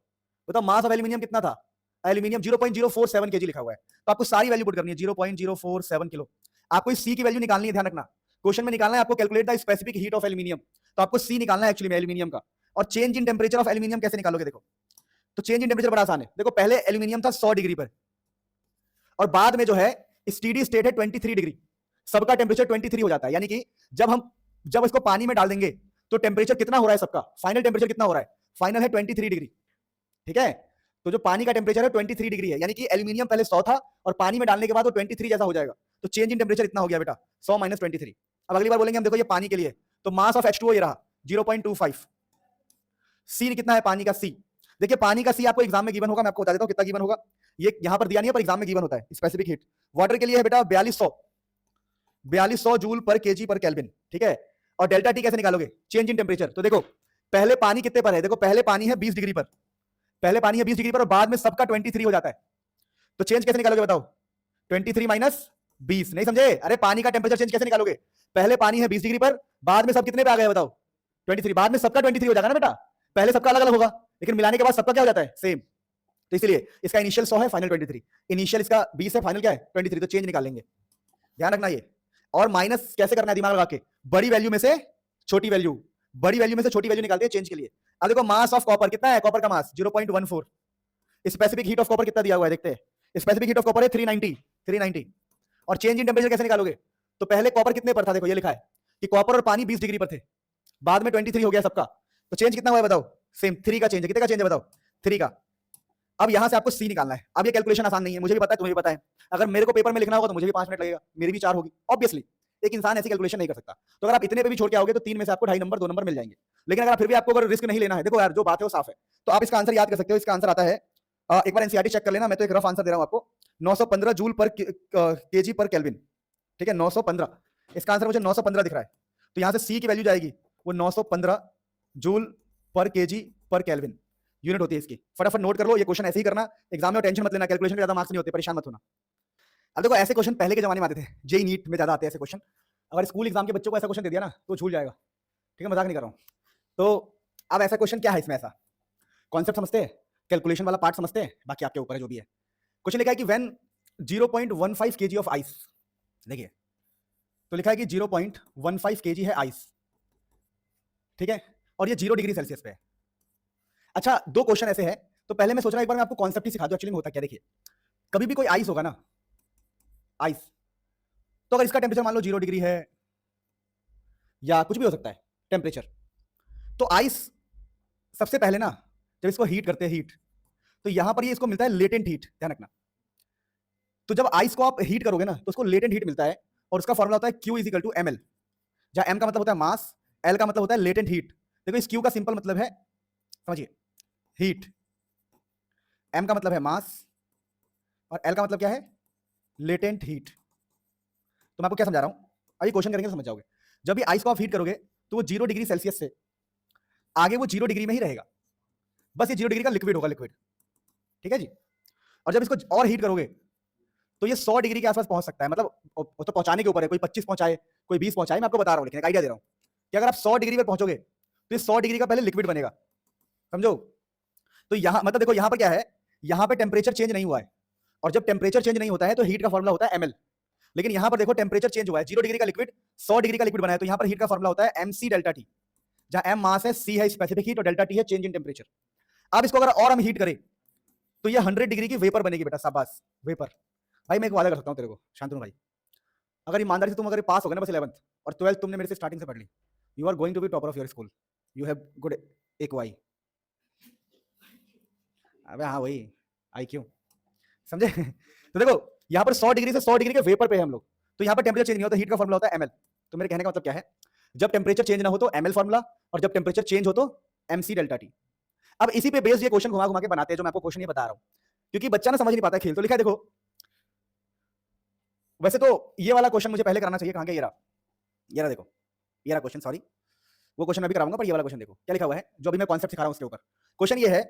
बताओ मास ऑफ एल्यूमिनियम कितना था। एल्यूमिनियम 0.047 kg लिखा हुआ है, तो आपको सारी वैल्यू पुट करनी है, 0.047 किलो। आपको इस सी की वैल्यू निकालनी है, ध्यान रखना क्वेश्चन में निकालना है आपको, calculate the specific heat of aluminium. तो आपको सी निकालना है एक्चुअली में एल्यूमिनियम का। और change in temperature of aluminium कैसे निकालोगे, देखो तो चेंज इन टेम्परेचर बड़ा आसान है। देखो पहले एल्यूमिनियम था 100 डिग्री पर, और बाद में जो है स्टीडी स्टेट है 23 डिग्री, सबका टेम्परेचर 23 हो जाता है। यानी कि जब इसको पानी में डाल देंगे तो टेम्परेचर कितना हो रहा है सबका, फाइनल टेम्परेचर कितना हो रहा है, फाइनल है 23 डिग्री, ठीक है। तो जो पानी का टेम्परेचर है 23 डिग्री है, यानी कि एल्यूमिनियम पहले 100 था और पानी में डालने के बाद वो 23 जैसा हो जाएगा। तो चेंज इन टेम्परेचर इतना हो गया बेटा, 100 - 23। अब अगली बार बोलेंगे हम, देखो ये पानी के लिए, तो मास ऑफ H2O ये रहा 0.25, सी कितना है पानी का, सी देखिए पानी का सी आपको एग्जाम में गिवन होगा, मैं आपको बता देता हूं कितना गिवन होगा, ये यहां पर दिया नहीं है पर एग्जाम में गिवन होता है। स्पेसिफिक हीट वाटर के लिए है बेटा 4200 जूल पर केजी पर केल्विन, ठीक है। और डेल्टा टी कैसे निकालोगे, चेंज इन टेम्परेचर। तो देखो पहले पानी कितने पर है, देखो पहले पानी है 20 डिग्री पर, पहले पानी है 20 डिग्री पर और बाद में सबका 23 हो जाता है, तो चेंज कैसे निकालोगे बताओ? 23 माइनस 20, नहीं समझे? अरे पानी का टेम्परेचर चेंज कैसे निकालोगे? पहले पानी है 20 डिग्री पर, बाद में सब कितने पे आ गए बताओ? 23। बाद में सबका 23 हो जाएगा ना बेटा, पहले सबका अलग अलग होगा, लेकिन मिलाने के बाद सबका क्या हो जाता है? सेम। तो इसलिए इसका इनिशियल 100 है, फाइनल 23। इनिशियल इसका 20 है, फाइनल क्या है? 23। तो चेंज निकाल लेंगे, ध्यान रखना ये। और माइनस कैसे करना है दिमाग लगा के? बड़ी वैल्यू में से छोटी वैल्यू, बड़ी वैल्यू में से छोटी वैल्यू निकालते हैं चेंज के लिए। अब देखो मास ऑफ कॉपर कितना है? कॉपर का मास 0.14। स्पेसिफिक हीट ऑफ कॉपर कितना दिया हुआ है देखते हैं। स्पेसिफिक हीट ऑफ कॉपर है 390। और चेंज इन टेम्परेचर कैसे निकालोगे? तो पहले कॉपर कितने पर था? देखो ये लिखा है कि कॉपर और पानी 20 डिग्री पर थे, बाद में 23 हो गया सबका, तो चेंज कितना हुआ है बताओ? सेम 3 का चेंज है। कितने का चेंज है बताओ? 3 का। अब यहां से आपको सी निकालना है। अब ये कैलकुलेशन आसान नहीं है, मुझे भी पता है, तुम्हें भी पता है। अगर मेरे को पेपर में लिखना होगा तो मुझे भी 5 मिनट लगेगा, मेरी भी 4 होगी ऑब्वियसली। एक इंसान ऐसी कैलकुलेशन नहीं कर सकता। तो अगर आप इतने पे भी छोड़ के आओगे तो 3 में से आपको 2.5 नंबर 2 नंबर मिल जाएंगे। लेकिन अगर फिर भी आपको अगर रिस्क नहीं लेना है, देखो यार जो बात है वो साफ है, तो आप इसका आंसर याद कर सकते हो। इसका आंसर आता है, एक बार एनसीईआरटी चेक कर लेना, मैं तो एक रफ आंसर दे रहा हूं आपको, 915 जूल पर केजी पर केल्विन। ठीक है, 915। इसका आंसर मुझे 915 दिख रहा है, तो यहां से सी की वैल्यू जाएगी वो 915 जूल पर केजी पर केल्विन यूनिट होती है इसकी। फटाफट नोट कर लो, ये क्वेश्चन ऐसे ही करना एग्जाम में, टेंशन मत लेना, कैलकुलेशन के ज्यादा मार्क्स नहीं होते, परेशान मत होना। अब देखो ऐसे क्वेश्चन पहले के जमाने में आते थे, जेई नीट में ज्यादा आते हैं ऐसे क्वेश्चन। अगर स्कूल एग्जाम के बच्चों को ऐसा क्वेश्चन दे दिया ना तो झूल जाएगा, ठीक है, मजाक नहीं कर रहा हूं। तो अब ऐसा क्वेश्चन क्या है इसमें? ऐसा कॉन्सेप्ट समझते हैं, कैलकुलेशन वाला पार्ट समझते हैं, बाकी आपके ऊपर है जो भी है। क्वेश्चन लिखा है कि व्हेन 0.15 केजी ऑफ आइस, देखिए तो लिखा है कि 0.15 केजी है आइस, ठीक है, और ये 0 डिग्री सेल्सियस पे है। अच्छा, 2 क्वेश्चन ऐसे हैं, तो पहले मैं सोच रहा हूं एक बार मैं आपको कॉन्सेप्ट ही सिखा दूं एक्चुअली में होता क्या। देखिए कभी भी कोई आइस होगा ना, आइस, तो अगर इसका टेम्परेचर मान लो 0 डिग्री है या कुछ भी हो सकता है टेम्परेचर, तो आइस सबसे पहले ना जब इसको हीट करते हैं, हीट, तो यहां पर ये इसको मिलता है लेटेंट हीट, ध्यान रखना। तो जब आइस को आप हीट करोगे ना तो उसको लेटेंट हीट मिलता है, और उसका फॉर्मूला होता है Q = ml, जहां m का मतलब होता है मास, L का मतलब होता है लेटेंट हीट। देखो इस Q का सिंपल मतलब है, समझिए, हीट, m का मतलब है मास, और L का मतलब क्या है? Latent heat. तो मैं आपको क्या समझा रहा हूं, अभी क्वेश्चन करेंगे तो समझ जाओगे। जब भी आइस को आप हीट करोगे तो वो 0 डिग्री सेल्सियस से आगे वो 0 डिग्री में ही रहेगा, बस ये 0 डिग्री का लिक्विड होगा, लिक्विड, ठीक है जी। और जब इसको और हीट करोगे तो ये 100 डिग्री के आसपास पहुंच सकता है, मतलब वो तो पहुंचाने के ऊपर है, कोई 25 पहुंचाए कोई 20 पहुंचाए, मैं आपको बता रहा हूं, लेकिन एक आइडिया दे रहा हूं कि अगर आप 100 डिग्री पर पहुंचोगे तो ये 100 डिग्री का पहले लिक्विड बनेगा, समझो। तो यहां मतलब देखो यहां पर क्या है, यहां पर टेम्परेचर चेंज नहीं हुआ है, और जब टेम्परेचर चेंज नहीं होता है तो हीट का फॉर्मूला होता है ml। लेकिन यहां पर देखो टेम्परेचर चेंज हुआ है, 0 डिग्री का लिक्विड 100 डिग्री का लिक्विड बना है, तो यहां पर हीट का फॉर्मूला होता है mc डेल्टा टी, जहां m मास है, c है स्पेसिफिक हीट, और डेल्टा टी है चेंज इन टेम्परेचर। अब इसको अगर और हम हीट करें तो ये 100 डिग्री की वेपर बनेगी बेटा, शाबाश वेपर। भाई मैं एक वादा कर सकता हूं तेरे को शांतनु भाई, अगर ईमानदारी से तुम अगर पास हो गए ना बस 11th और 12th तुमने मेरे से स्टार्टिंग से पढ़ ली, you are going to be topper of your school, you have good एक वाई। अबे हाँ वही IQ, समझे? तो देखो यहाँ पर 100 डिग्री से 100 डिग्री के वेपर पे है हम लोग, तो यहाँ पर टेम्परेचर चेंज नहीं होता, हीट का फॉर्मूला होता है ml। तो मेरे कहने का मतलब क्या है, जब टेम्परेचर चेंज ना हो तो ml फॉर्मूला, और जब टेम्परेचर चेंज हो तो mc डेल्टा टी। अब इसी पे बेस्ड ये क्वेश्चन घुमा घुमा के बनाते हैं, जो मैं आपको क्वेश्चन ये बता रहा हूँ, क्योंकि बच्चा ना समझ नहीं पाता खेल। तो लिखा है देखो, वैसे तो ये वाला क्वेश्चन मुझे पहले कराना चाहिए, कहां गया ये रहा, ये रहा देखो, ये रहा क्वेश्चन, सॉरी वो क्वेश्चन मैं भी कराऊंगा, पर ये वाला क्वेश्चन देखो क्या लिखा हुआ है, जो अभी मैं कॉन्सेप्ट सिखा रहा हूं उसके ऊपर। क्वेश्चन ये है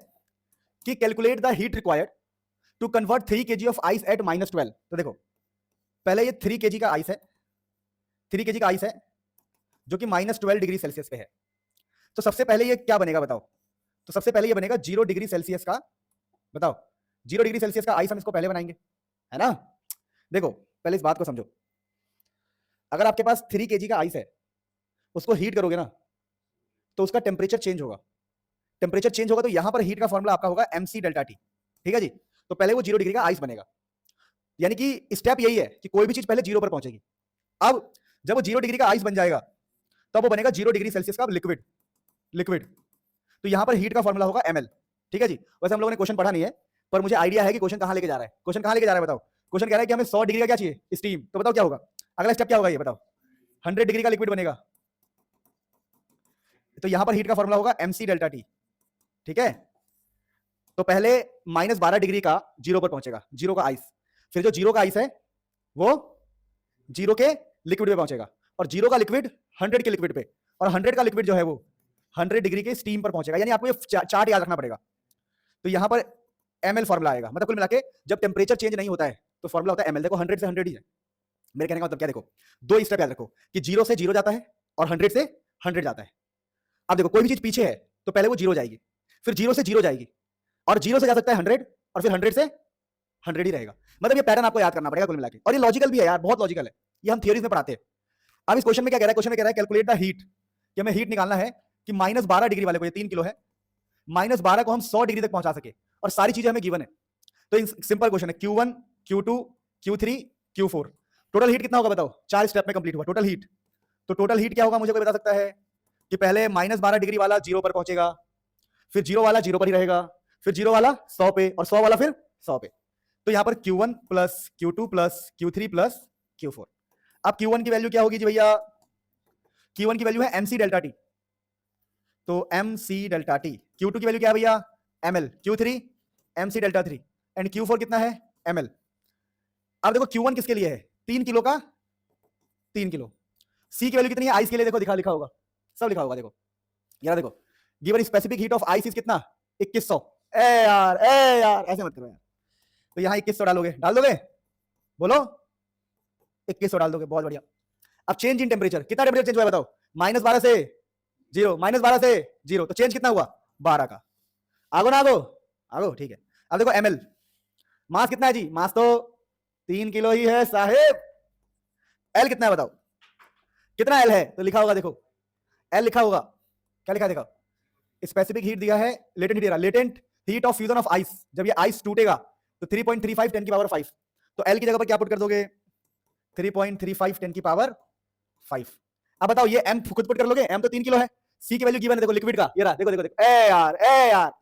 कि calculate the heat required to convert 3 kg of ice at -12। तो देखो पहले ये 3 kg का आइस है, 3 kg का आइस है जो कि -12 डिग्री सेल्सियस पे है। तो सबसे पहले ये क्या बनेगा बताओ? तो सबसे पहले ये बनेगा 0 डिग्री सेल्सियस का, बताओ 0 डिग्री सेल्सियस का आइस हम इसको पहले बनाएंगे, है ना। देखो पहले इस बात को समझो, अगर आपके पास 3 kg का आइस है, उसको हीट करोगे ना तो उसका टेम्परेचर चेंज होगा, टेम्परेचर चेंज होगा तो यहां पर हीट का फॉर्मूला आपका होगा mc डेल्टा टी, ठीक है जी। तो पहले वो 0 डिग्री का आइस बनेगा, यानी कि स्टेप यही है कि कोई भी चीज पहले 0 पर पहुंचेगी। अब जब वो 0 डिग्री का आइस बन जाएगा तब वो बनेगा 0 डिग्री सेल्सियस का लिक्विड, लिक्विड। तो यहां पर हीट का फॉर्मूला होगा ml, ठीक है जी। वैसे हम लोगों ने क्वेश्चन पढ़ा नहीं है, पर मुझे आइडिया है कि क्वेश्चन कहां लेके जा रहा है। क्वेश्चन कहां लेके जा रहा है बताओ? क्वेश्चन कह रहा है कि हमें 100 डिग्री का क्या चाहिए, स्टीम। तो बताओ क्या होगा अगला स्टेप, क्या होगा ये बताओ? 100 डिग्री का लिक्विड बनेगा, तो यहां पर हीट का फॉर्मूला होगा mc डेल्टा टी, ठीक है। तो पहले -12 डिग्री का 0 पर पहुंचेगा, 0 का आइस, फिर जो 0 का आइस है वो 0 के लिक्विड पे पहुंचेगा, और 0 का लिक्विड 100 के लिक्विड पे, और 100 का लिक्विड जो है वो 100 डिग्री के स्टीम पर पहुंचेगा। यानी आपको ये चार्ट याद रखना पड़ेगा। तो यहाँ पर ml फॉर्मुला आएगा, मतलब कुल मिला के जब टेम्परेचर चेंज नहीं होता है तो फॉर्मुला होता है ml। देखो 100 से 100 ही है, मेरे कहने का मतलब क्या, देखो दो स्टेप याद रखो कि 0 से 0 जाता है और 100 से 100 जाता है। अब देखो कोई भी चीज पीछे है तो पहले वो 0 जाएगी, फिर 0 से 0 जाएगी, और 0 से जा सकता है 100, और फिर 100 से 100 ही रहेगा। मतलब ये पैटर्न आपको याद करना पड़ेगा कुल मिला के, और ये लॉजिकल भी है यार, बहुत लॉजिकल है, ये हम थियरीज में पढ़ाते हैं। अब इस क्वेश्चन में क्या कह रहा है, क्वेश्चन में कह रहा है कैलकुलेट द हीट, कि हमें हीट निकालना है कि -12 डिग्री वाले को, ये 3 किलो है, -12 को हम 100 डिग्री तक पहुंचा सके, और सारी चीजें हमें गिवन है। तो सिंपल क्वेश्चन है, Q1 Q2 Q3 Q4, total heat कितना होगा बताओ, 4 स्टेप में कंप्लीट हुआ टोटल हीट। तो टोटल हीट क्या होगा मुझे कोई बता सकता है, कि पहले -12 डिग्री वाला 0 पर पहुंचेगा, फिर 0 वाला 0 पर ही रहेगा, फिर 0 वाला 100 पे, और 100 वाला फिर 100 पे। तो यहां पर Q1 plus Q2 plus Q3 plus Q4। अब Q1 की वैल्यू क्या होगी जी भैया, Q1 की वैल्यू है mc डेल्टा टी, तो mc डेल्टा टी। Q2 की वैल्यू क्या है भैया, ml, Q3 mc delta 3, and Q4 कितना है, ml। अब देखो Q1 किसके लिए है, 3 किलो का 3 किलो। C की वैल्यू कितनी है आइस के लिए, देखो लिखा होगा, सब लिखा होगा, देखो यार, देखो given specific heat of ice is कितना, 2100। ए यार ऐसे मत करो यार, तो यहाँ 2100 डाल दोगे, बोलो 2100 डाल दोगे, बहुत बढ़िया। अब चेंज इन टेम्परेचर, कितना टेम्परेचर चेंज हुआ बताओ, -12 से 0, -12 से 0, तो चेंज कितना हुआ 12 का। आगो ना आगो ठीक है। अब देखो ml, मास कितना है जी, मास तो 3 किलो ही है साहेब। L कितना है बताओ, कितना L है, तो लिखा होगा, देखो L लिखा होगा, क्या लिखा है देखो, स्पेसिफिक हीट दिया है, latent heat, latent heat of fusion of ice, जब ये आइस टूटेगा तो 3.35 10 की पावर 5, तो L की जगह पर क्या पुट कर दोगे, 3.35 10 की पावर 5। अब बताओ ये M खुद पुट कर लोगे, M तो 3 किलो है, C की वैल्यू गिवन है, देखो लिक्विड का, ये रहा, देखो ए यार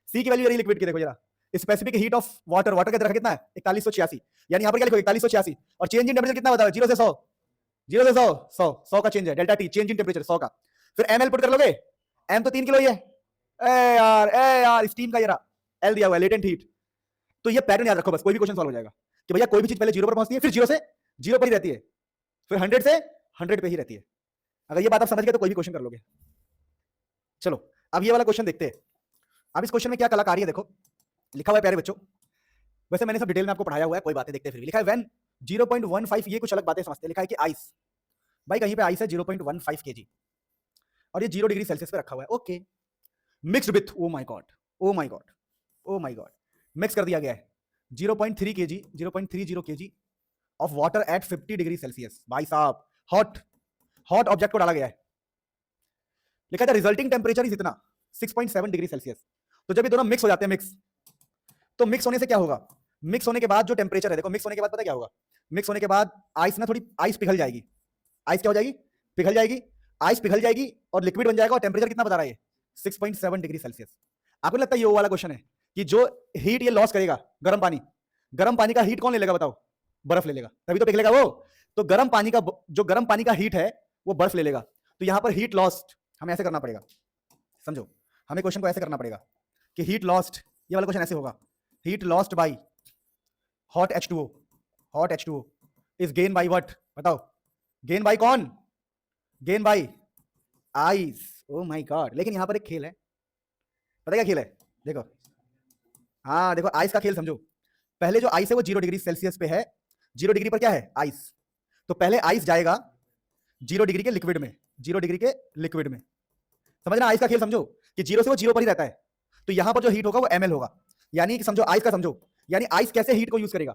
C की वैल्यू लिक्विड की, देखो जरा specific heat of water, water का कितना है 4186, यानी यहां पर क्या लिखोगे 4186, और चेंज इन टेम्परेचर कितना बताओ, 0 से 100, 0 से 100 का चेंज है, delta T change in temperature 100 का, फिर ml पुट कर लोगे, m तो 3 किलो ही है, ए यार स्टीम का ये रहा, L दिया हुआ है लेटेंट हीट। तो ये पैटर्न याद रखो बस, कोई भी क्वेश्चन सॉल्व हो जाएगा कि भैया कोई भी चीज पहले 0 पर पहुंचती है, फिर 0 से 0 पर ही रहती है, फिर 100 से 100 पे ही रहती है। अगर ये बात आप समझ गए तो कोई भी क्वेश्चन कर लोगे। चलो अब ये वाला क्वेश्चन देखते हैं। अब इस क्वेश्चन में क्या कलाकारी है, देखो लिखा हुआ है प्यारे बच्चों, वैसे मैंने सब डिटेल में आपको पढ़ाया हुआ है, कोई बातें देखते हैं, फिर भी लिखा है व्हेन 0.15, ये कुछ अलग बातें समझते हैं, लिखा है कि आइस, भाई कहीं पे आइस है 0.15 kg, और ये 0 डिग्री सेल्सियस पे रखा हुआ है, okay, mixed with, oh my God, oh my God, oh my God, mix कर दिया गया है 0.3 kg, 0.30 kg of water at 50 degree Celsius. भाई साहब हॉट ऑब्जेक्ट को डाला गया है, लिखा था रिजल्टिंग टेम्परेचर इज इतना 6.7 डिग्री सेल्सियस। तो जब ये दोनों मिक्स हो जाते हैं, मिक्स, तो मिक्स होने से क्या होगा, मिक्स होने के बाद जो टेम्परेचर है, देखो मिक्स होने के बाद पता क्या होगा, मिक्स होने के बाद आइस ना, थोड़ी आइस पिघल जाएगी, आइस क्या हो जाएगी, पिघल जाएगी, आइस पिघल जाएगी और लिक्विड बन जाएगा, और टेम्परेचर कितना बता रहा है, 6.7 डिग्री सेल्सियस। आपको लगता है ये वो वाला क्वेश्चन है कि जो हीट ये लॉस करेगा, गर्म पानी का हीट कौन ले लेगा बताओ, बर्फ ले लेगा, तभी तो पिघलेगा वो। तो गर्म पानी का हीट है वो बर्फ ले लेगा, तो यहां पर हीट लॉस्ट हमें ऐसे करना पड़ेगा, समझो, हमें क्वेश्चन को ऐसे करना पड़ेगा कि हीट लॉस्ट, ये वाला क्वेश्चन ऐसे होगा, heat lost by hot H2O is gain by what, बताओ, गेन बाय कौन, gain by ice. Oh my God, लेकिन यहां पर एक खेल है, पता क्या खेल है, देखो, हाँ देखो आइस का खेल समझो, पहले जो आइस है वो 0 डिग्री सेल्सियस पे है, 0 डिग्री पर क्या है आइस, तो पहले आइस जाएगा 0 डिग्री के लिक्विड में, 0 डिग्री के लिक्विड में, समझना आइस का खेल समझो कि 0 से वो 0 पर ही रहता है, तो यहां पर जो हीट होगा वो ml होगा, यानी कि समझो आइस का, समझो यानी आइस कैसे हीट को यूज करेगा,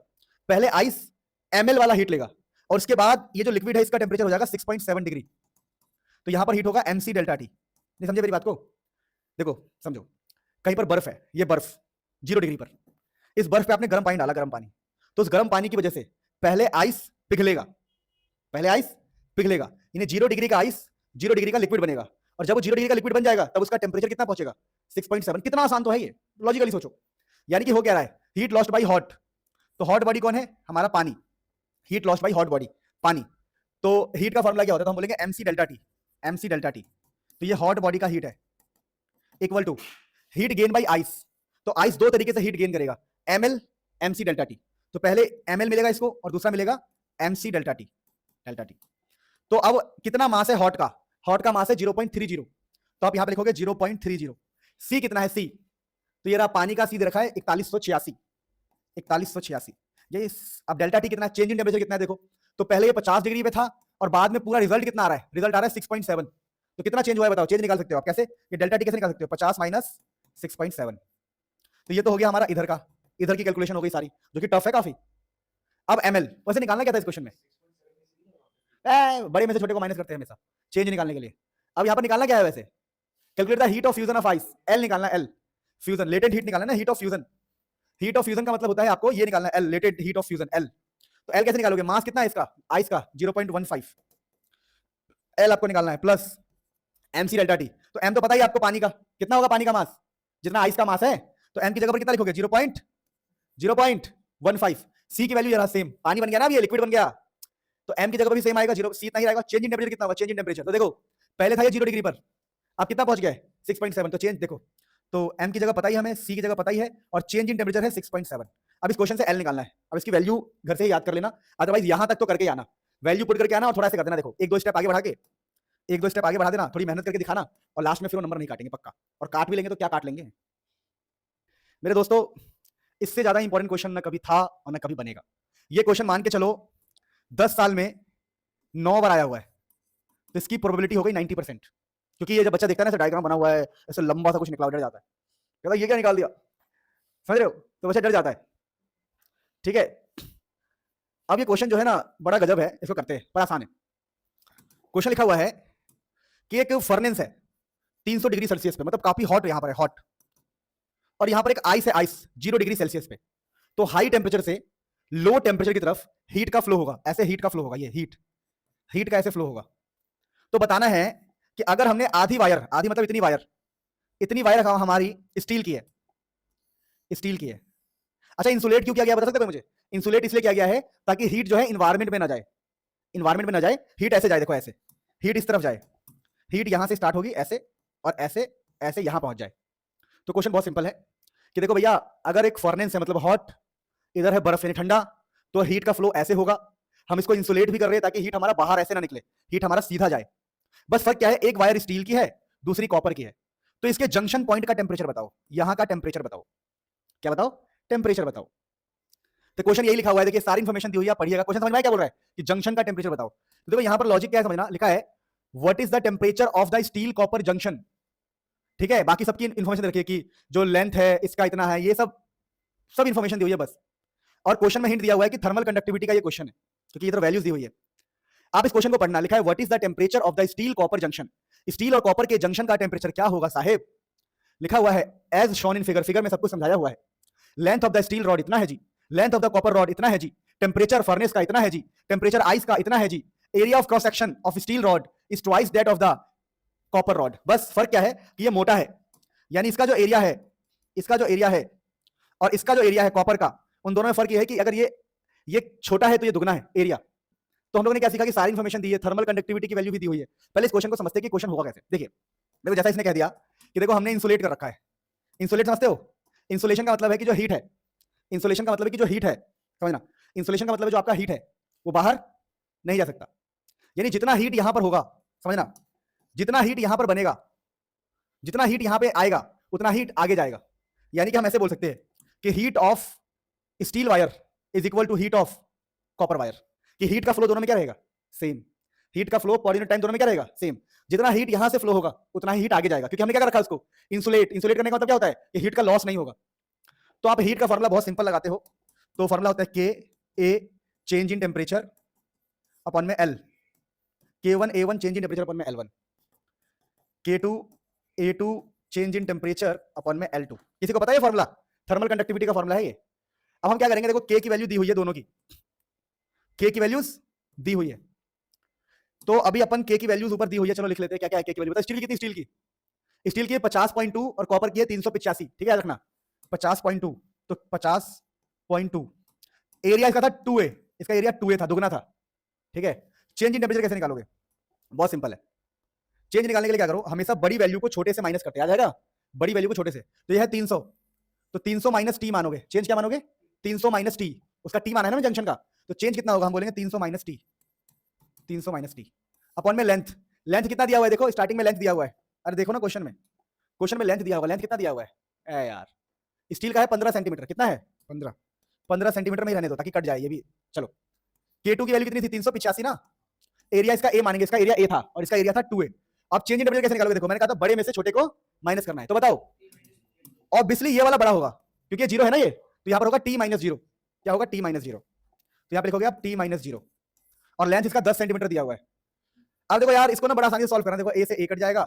पहले आइस ml वाला हीट लेगा, और उसके बाद ये जो लिक्विड है इसका टेम्परेचर हो जाएगा 6.7 डिग्री, तो यहां पर हीट होगा mc डेल्टा टी। नहीं समझे मेरी बात को, देखो समझो कहीं पर बर्फ है, ये बर्फ 0 डिग्री पर, इस बर्फ पे आपने गर्म पानी डाला, गर्म पानी, तो उस गर्म पानी की वजह से पहले आइस पिघलेगा, यानी 0 डिग्री का आइस 0 डिग्री का लिक्विड बनेगा, और जब वो 0 डिग्री का लिक्विड बन जाएगा तब उसका टेम्परेचर कितना पहुंचेगा 6.7। कितना आसान तो है ये, लॉजिकली सोचो, यानी कि हो क्या रहा है, हीट लॉस्ट बाई हॉट, तो हॉट बॉडी कौन है हमारा पानी, heat lost by hot body पानी, तो हीट का फॉर्मूला क्या होता है, तो हम बोलेंगे mc डेल्टा टी, तो ये हॉट बॉडी का हीट है equal to heat gain by ice, तो आइस दो तरीके से हीट गेन करेगा, ml mc डेल्टा टी, तो पहले ml मिलेगा इसको और दूसरा मिलेगा mc डेल्टा टी। तो अब कितना मास है हॉट का मास है 0.30, तो आप यहां पे लिखोगे 0.30। C कितना है, C तो ये रहा पानी का सीधे रखा है 4186। ये अब डेल्टा टी कितना, चेंज इन टेम्परेचर कितना है देखो। तो पहले ये 50 डिग्री पे था और बाद में पूरा रिजल्ट कितना आ रहा है, रिजल्ट आ रहा है 6.7। तो कितना चेंज हुआ है बताओ, चेंज निकाल सकते हो आप कैसे, ये डेल्टा टी कैसे निकाल सकते हो, 50 माइनस 6.7। तो ये तो हो गया हमारा इधर का, इधर की कैलकुलेशन हो गई सारी, जो कि टफ है काफी। अब एमएल वैसे निकालना क्या था इस क्वेश्चन में, बड़े में से छोटे को माइनस करते हैं हमेशा चेंज निकालने के लिए। अब यहाँ पर निकालना क्या है वैसे, calculate the heat of fusion of ice, L निकालना, एल फ्यूजन, लेटेंट हीट निकालना ना, heat of fusion. Heat of fusion का मतलब होता है आपको ये निकालना, L latent heat of fusion, L. तो एल कैसे निकालोगे, मास कितना है इसका, आइस का 0.15, एल आपको निकालना है प्लस एमसी डेल्टा टी। तो एम तो पता ही आपको पानी का कितना होगा, पानी का मास जितना आइस का मास है, तो एम की जगह पर कितना लिखोगे 0.15। सी की वैल्यू जरा सेम, पानी बन गया ना, अब ये लिक्विड बन गया, तो एम की जगह पर भी सेम आएगा, 0 सी इतना ही रहेगा। चेंज इन टेम्परेचर कितना होगा, चेंज इन टेम्परेचर तो देखो पहले था ये 0 डिग्री पर, अब कितना पहुंच गया है 6.7, तो चेंज देखो, तो एम की जगह पता ही हमें, सी की जगह पता ही है, और चेंज इन टेम्परेचर है 6.7। अब इस क्वेश्चन से एल निकालना है, अब इसकी वैल्यू घर से ही याद कर लेना, अदरवाइज यहां तक तो करके आना, वैल्यू पुट करके आना और थोड़ा सा कर देना, देखो एक दो स्टेप आगे बढ़ा के, एक दो स्टेप आगे बढ़ा देना, थोड़ी मेहनत करके दिखाना, और लास्ट में फिर वो नंबर नहीं काटेंगे पक्का, और काट भी लेंगे तो क्या काट लेंगे मेरे दोस्तों। इससे ज्यादा इंपॉर्टेंट क्वेश्चन ना कभी था और ना कभी बनेगा। ये क्वेश्चन मान के चलो 10 साल में 9 बार आया हुआ है, तो इसकी प्रोबेबिलिटी हो गई 90%, क्योंकि ये जब बच्चा देखता है ना, ऐसे डायग्राम बना हुआ है, ऐसे लंबा सा कुछ निकला, डर जाता है, कहता ये क्या निकाल दिया, समझ रहे हो, तो बच्चा डर जाता है। ठीक है, अब ये क्वेश्चन जो है ना बड़ा गजब है, इसको करते हैं, बड़ा आसान है। क्वेश्चन लिखा हुआ है कि एक फर्नेस है 300 डिग्री सेल्सियस पे, मतलब काफी हॉट यहां पर है, हॉट, और यहां पर एक आइस है, आइस 0 डिग्री सेल्सियस पे। तो हाई टेम्परेचर से लो टेम्परेचर की तरफ हीट का फ्लो होगा, ऐसे हीट का फ्लो होगा, ये हीट का ऐसे फ्लो होगा। तो बताना है कि अगर हमने आधी वायर, आधी मतलब इतनी वायर हमारी स्टील की है, स्टील की है। अच्छा इंसुलेट क्यों किया गया बता सकते हो मुझे, इंसुलेट इसलिए किया गया है ताकि हीट जो है इन्वायरमेंट में ना जाए, इन्वायरमेंट में ना जाए, हीट ऐसे जाए, देखो ऐसे हीट इस तरफ जाए, हीट यहां से स्टार्ट होगी ऐसे और ऐसे ऐसे यहां पहुंच जाए। तो क्वेश्चन बहुत सिंपल है कि देखो भैया, अगर एक फर्नेस है मतलब हॉट, इधर है बर्फ यानी ठंडा, तो हीट का फ्लो ऐसे होगा, हम इसको इंसुलेट भी कर रहे हैं ताकि हीट हमारा बाहर ऐसे ना निकले, हीट हमारा सीधा जाए। बस फर्क क्या है, एक वायर स्टील की है, दूसरी कॉपर की है। तो इसके जंक्शन पॉइंट का टेम्परेचर बताओ, यहां का टेम्परेचर बताओ, क्या बताओ, टेम्परेचर बताओ। तो क्वेश्चन यही लिखा हुआ है, देखिए सारी इंफॉर्मेशन दी हुई है, पढ़िएगा। क्वेश्चन समझ में आया क्या बोल रहा है कि जंक्शन का टेम्परेचर बताओ। तो देखो यहां पर लॉजिक क्या है समझना, लिखा है what is the temperature of the steel copper junction. ठीक है, बाकी सबकी इंफॉर्मेशन रखिए कि जो लेंथ है इसका इतना है, ये सब इंफॉर्मेशन दी हुई है बस। और क्वेश्चन में हिंट दिया हुआ है कि थर्मल कंडक्टिविटी का ये क्वेश्चन है, क्योंकि इधर वैल्यूज दी हुई है। आप इस क्वेश्चन को पढ़ना, लिखा है what is the temperature of the steel copper junction, steel और कॉपर के जंक्शन का टेम्परेचर क्या होगा साहेब। लिखा हुआ है as shown in figure, figure में सब कुछ समझाया हुआ है। Length of the steel rod इतना है जी, length of the copper rod इतना है जी, टेम्परेचर फर्नेस का इतना है जी, टेम्परेचर आइस का इतना है जी, area of cross section of steel rod is twice that of the copper rod. बस फर्क क्या है कि ये मोटा है, यानी इसका जो एरिया है, इसका जो एरिया है और इसका जो एरिया है कॉपर का, उन दोनों में फर्क ये है कि अगर ये छोटा है तो ये दुगना है एरिया। तो हम लोगों ने क्या सीखा कि सारी इंफॉर्मेशन दी है, थर्मल कंडक्टिविटी की वैल्यू भी दी हुई है। पहले इस क्वेश्चन को समझते हैं कि क्वेश्चन होगा कैसे। देखिए देखो, जैसा इसने कह दिया कि देखो हमने इंसुलेट कर रखा है, इंसुलेट समझते हो, इंसुलेशन का मतलब है कि जो हीट है, इंसुलेशन का मतलब है कि जो हीट है, समझना, इंसुलेशन का मतलब है जो आपका हीट है वो बाहर नहीं जा सकता, यानी जितना हीट यहां पर होगा, समझना, जितना हीट यहां पर बनेगा, जितना हीट यहां पे आएगा उतना हीट आगे जाएगा। यानी कि हम ऐसे बोल सकते हैं कि heat of steel wire is equal to heat of copper wire, कि हीट का फ्लो दोनों में क्या रहेगा, सेम। हीट का फ्लो पर यूनिट टाइम दोनों में क्या रहेगा, सेम। जितना हीट यहां से फ्लो होगा उतना ही हीट आगे जाएगा, क्योंकि हमने क्या रखा उसको, इंसुलेट। इंसुलेट करने का मतलब क्या होता है कि हीट का लॉस नहीं होगा। तो आप हीट का फॉर्मुला बहुत सिंपल लगाते हो, तो फॉर्मुला होता है K A change in temperature upon में एल, K1 A1 चेंज इन टेम्परेचर अपॉन में L1, K2 A2 change in temperature upon में L2। किसी को पता है फॉर्मुला, थर्मल कंडक्टिविटी का फॉर्मुला है ये। अब हम क्या करेंगे, देखो K की वैल्यू दी हुई है दोनों की, K की वैल्यूज दी हुई है, तो अभी अपन K की वैल्यूज ऊपर दी हुई है, चलो लिख लेते हैं क्या क्या है K की वैल्यू। स्टील कितनी, स्टील की 50.2 और कॉपर की है 385, ठीक है रखना 50.2, तो 50.2, एरिया इसका था 2A, इसका एरिया 2A था, दुगना था, ठीक है। चेंज इन टेम्परेचर कैसे निकालोगे, बहुत सिंपल है। चेंज निकालने के लिए क्या करो, हमेशा बड़ी वैल्यू को छोटे से माइनस करते, आ जाएगा बड़ी वैल्यू को छोटे से। तो ये है 300, तो 300 माइनस टी मानोगे, चेंज क्या मानोगे, 300 माइनस टी, उसका टी माना है ना जंक्शन का, तो चेंज कितना होगा, हम बोलेंगे 300 minus T, 300 minus T upon में लेंथ। लेंथ कितना दिया हुआ है, देखो स्टार्टिंग में लेंथ दिया हुआ है, अरे देखो ना क्वेश्चन में लेंथ दिया हुआ है, लेंथ कितना दिया हुआ है, ए यार स्टील का है 15 सेंटीमीटर, कितना है 15 सेंटीमीटर में ही रहने दो ताकि कट जाए ये भी। चलो K2 की वैल्यू कितनी थी 385 ना, एरिया इसका ए मानेंगे, इसका एरिया ए था और इसका एरिया था 2a। अब चेंज इन टेम्परेचर कैसे निकालोगे, देखो मैंने कहा था बड़े में से छोटे को माइनस करना है, तो बताओ ऑब्वियसली ये वाला बड़ा होगा क्योंकि ये जीरो है ना ये, तो यहाँ पर होगा t माइनस जीरो, क्या होगा t माइनस जीरो, तो यहाँ पे लिखोगे आप t माइनस जीरो और लेंथ इसका 10 सेंटीमीटर दिया हुआ है। अब देखो यार इसको ना बड़ा आसानी से सॉल्व करना, देखो ए से ए कट जाएगा,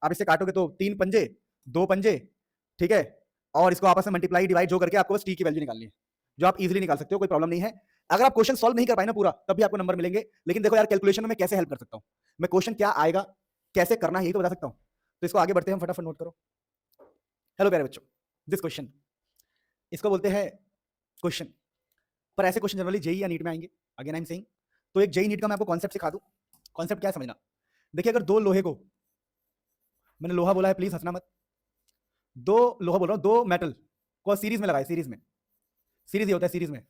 आप इसे काटोगे तो 3 पंजे 2 पंजे, ठीक है, और इसको आपस में मल्टीप्लाई डिवाइड जो करके आपको बस t की वैल्यू निकालनी है, जो आप इजीली निकाल सकते हो, कोई प्रॉब्लम नहीं है। अगर आप क्वेश्चन सॉल्व नहीं कर पाए ना पूरा तब भी आपको नंबर मिलेंगे, लेकिन देखो यार कैलकुलेशन में मैं कैसे हेल्प कर सकता हूँ, मैं क्वेश्चन क्या आएगा कैसे करना है यही तो बता सकता हूँ। तो इसको आगे बढ़ते हैं हम, फटाफट नोट करो। हेलो प्यारे बच्चों, दिस क्वेश्चन इसको बोलते हैं क्वेश्चन, पर ऐसे क्वेश्चन जनरली जेई या नीट में आएंगे, अगेन आई एम सेइंग। तो एक जेई नीट का मैं आपको कॉन्सेप्ट सिखा दूं। कॉन्सेप्ट क्या है समझना, देखिए अगर दो लोहे को, मैंने लोहा बोला है प्लीज हंसना मत, दो लोहा बोल रहा हूं, दो मेटल को सीरीज में लगाए, सीरीज में, सीरीज ये होता है सीरीज में,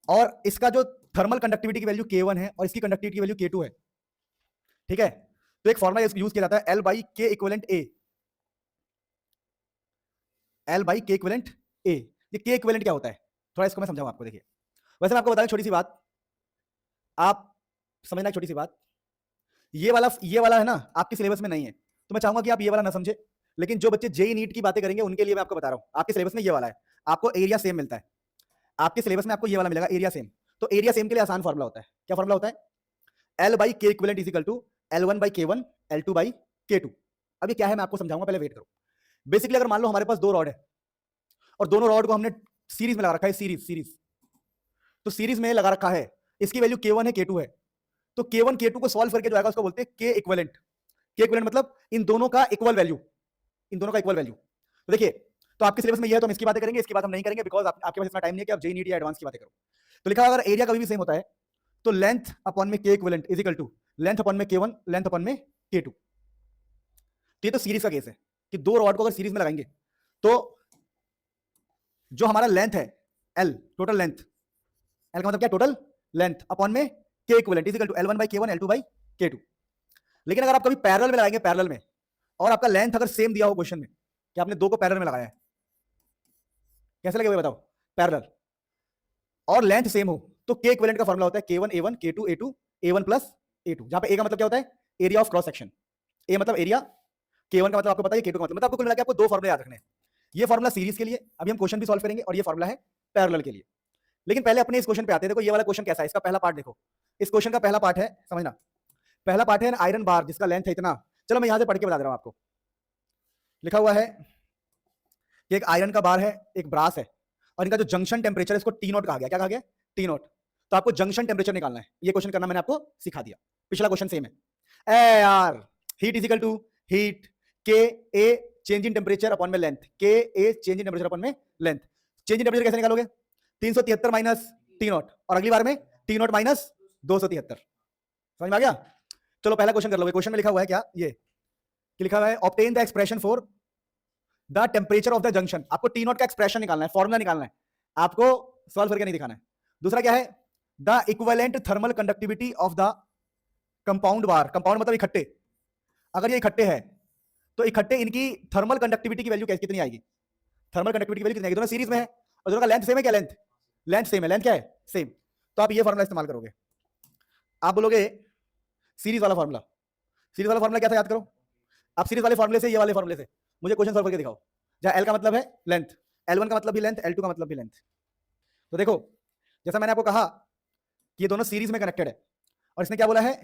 और इसका जो थर्मल कंडक्टिविटी की वैल्यू K1 है और इसकी कंडक्टिविटी की वैल्यू K2 है, ठीक है, तो एक फॉर्मूला यूज किया जाता है L by K equivalent A, L by K equivalent A। ये के इक्विवेलेंट क्या होता है थोड़ा इसको मैं समझाऊं आपको। देखिए वैसे मैं आपको बताऊं छोटी सी बात, आप समझना एक छोटी सी बात, ये वाला है ना आपके सिलेबस में नहीं है, तो मैं चाहूंगा कि आप ये वाला ना समझे, लेकिन जो बच्चे जेई नीट की बातें करेंगे उनके लिए मैं आपको बता रहा हूं, आपके सिलेबस में ये वाला है, आपको एरिया सेम मिलता है, आपके सिलेबस में आपको ये वाला मिलेगा एरिया सेम। तो एरिया सेम के लिए आसान फॉर्मुला होता है, क्या फॉर्मुला होता है, L by K equivalent is equal to L1 by K1 L2 by K2। अब ये क्या है मैं आपको समझाऊंगा, पहले वेट करो। बेसिकली अगर मान लो हमारे पास दो रॉड है और दोनों रॉड को हमने सीरीज में लगा रखा है, सीरीज, तो सीरीज में लगा रखा है, इसकी वैल्यू K1 है K2 है, तो K1 K2 को सॉल्व करके जो आएगा उसको बोलते हैं के इक्विवेलेंट। के इक्विवेलेंट मतलब इन दोनों का इक्वल वैल्यू, इन दोनों का इक्वल वैल्यू। तो देखिए तो आपके सिलेबस में ये है तो हम इसकी बातें करेंगे, इसकी बात हम नहीं करेंगे बिकॉज आपके पास इतना टाइम नहीं है कि आप जेई नीट या एडवांस की बातें करो। तो लिखा अगर एरिया कभी भी सेम होता है तो लेंथ अपॉन में K equivalent is equal to length upon में K1 लेंथ अपॉन में K2। तो ये तो सीरीज का केस है कि दो रॉड को अगर सीरीज में लगाएंगे तो जो हमारा लेंथ है L, टोटल लेंथ, L का मतलब क्या, टोटल लेंथ अपॉन में K equivalent is equal to L1 by K1 L2 by K2। लेकिन अगर आप कभी पैरेलल में लगाएंगे, पैरेलल में, और आपका लेंथ अगर सेम दिया हो क्वेश्चन में कि आपने दो को पैरेलल में लगाया है, कैसे लगेगा बताओ, पैरेलल और लेंथ सेम हो तो के इक्विवेलेंट का फॉर्मूला होता है K1 A1 K2 A2 A1 plus A2, जहां पे A का मतलब क्या होता है, area of cross section, A मतलब एरिया, K1 का मतलब आपको पता है, K2 का मतलब आपको कुल मिला के आपको दो फॉर्मूले याद रखने हैं। ये फॉर्मूला सीरीज के लिए, अभी हम क्वेश्चन भी सॉल्व करेंगे, और ये फॉर्मूला है पैरेलल के लिए। लेकिन पहले अपने इस क्वेश्चन पे आते हैं। देखो ये वाला क्वेश्चन कैसा है, इसका पहला पार्ट देखो, इस क्वेश्चन का पहला पार्ट है, समझना, पहला पार्ट है आयरन बार जिसका लेंथ है इतना। चलो मैं यहां से पढ़ के बता दे रहा हूं आपको। लिखा हुआ है कि एक आयरन का बार है, एक ब्रास है, और इनका जो जंक्शन टेम्परेचर है इसको टी नोट कहा गया। क्या कहा गया, टी नोट। तो आपको जंक्शन टेम्परेचर निकालना है, ये क्वेश्चन करना मैंने आपको सिखा दिया, पिछला क्वेश्चन सेम है। ए यार, heat is equal to heat K A change in temperature upon में length, K A change in temperature upon में लेंथ। चेंज इन टेम्परेचर कैसे निकालोगे, 373 माइनस टी नोट, और अगली बार में टी नोट माइनस 273। समझ में आ गया। चलो पहला क्वेश्चन कर लो। क्वेश्चन में लिखा हुआ है क्या, ये कि लिखा हुआ है obtain the expression for the temperature of the junction. आपको टी नोट का एक्सप्रेशन निकालना है, फॉर्मूला निकालना है, आपको सॉल्व करके नहीं दिखाना है। दूसरा क्या है, the equivalent thermal conductivity of the compound bar. Compound मतलब इकट्ठे, अगर ये इकट्ठे है तो इकट्ठे इनकी थर्मल कंडक्टिविटी की वैल्यू कितनी आएगी, थर्मल कंडक्टिविटी की वैल्यू कितनी आएगी। दोनों सीरीज में है और दोनों का लेंथ सेम है, क्या लेंथ, लेंथ सेम है, लेंथ क्या है, सेम। तो आप ये फॉर्मूला इस्तेमाल करोगे, आप बोलोगे सीरीज वाला फॉर्मूला। सीरीज वाला फॉर्मूला क्या था याद करो, आप सीरीज वाले फॉर्मूले से, ये वाले फॉर्मूले से मुझे क्वेश्चन सॉल्व करके दिखाओ, जहां L का मतलब है लेंथ, L1 का मतलब भी लेंथ, L2 का मतलब भी लेंथ। तो देखो जैसा मैंने आपको कहा कि ये दोनों सीरीज में कनेक्टेड है, और इसने क्या बोला है,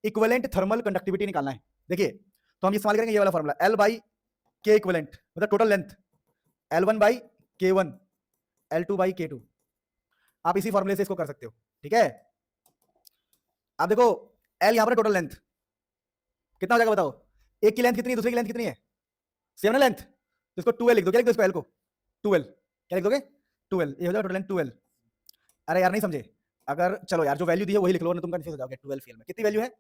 इक्विवेलेंट थर्मल कंडक्टिविटी निकालना है। देखिए तो हम इस्तेमाल करेंगे ये वाला formula, L by K equivalent मतलब total length, L1 by K1 L2 by K2। आप इसी फॉर्मूले से इसको कर सकते हो, ठीक है। आप देखो L यहां पर टोटल लेंथ कितना हो जाएगा बताओ, एक की लेंथ कितनी है, दूसरे की लेंथ कितनी है, सेम ना लेंथ, तो इसको 2L लिख दो। क्या लिख दो इसको, L को 2L, क्या लिख दोगे 2L, ये हो जाएगा टोटल लेंथ 2L। अरे यार नहीं समझे, अगर चलो यार जो वैल्यू दी है वही लिख लो ना, तुम कंफ्यूज हो जाओगे। 12 फेल में कितनी वैल्यू है,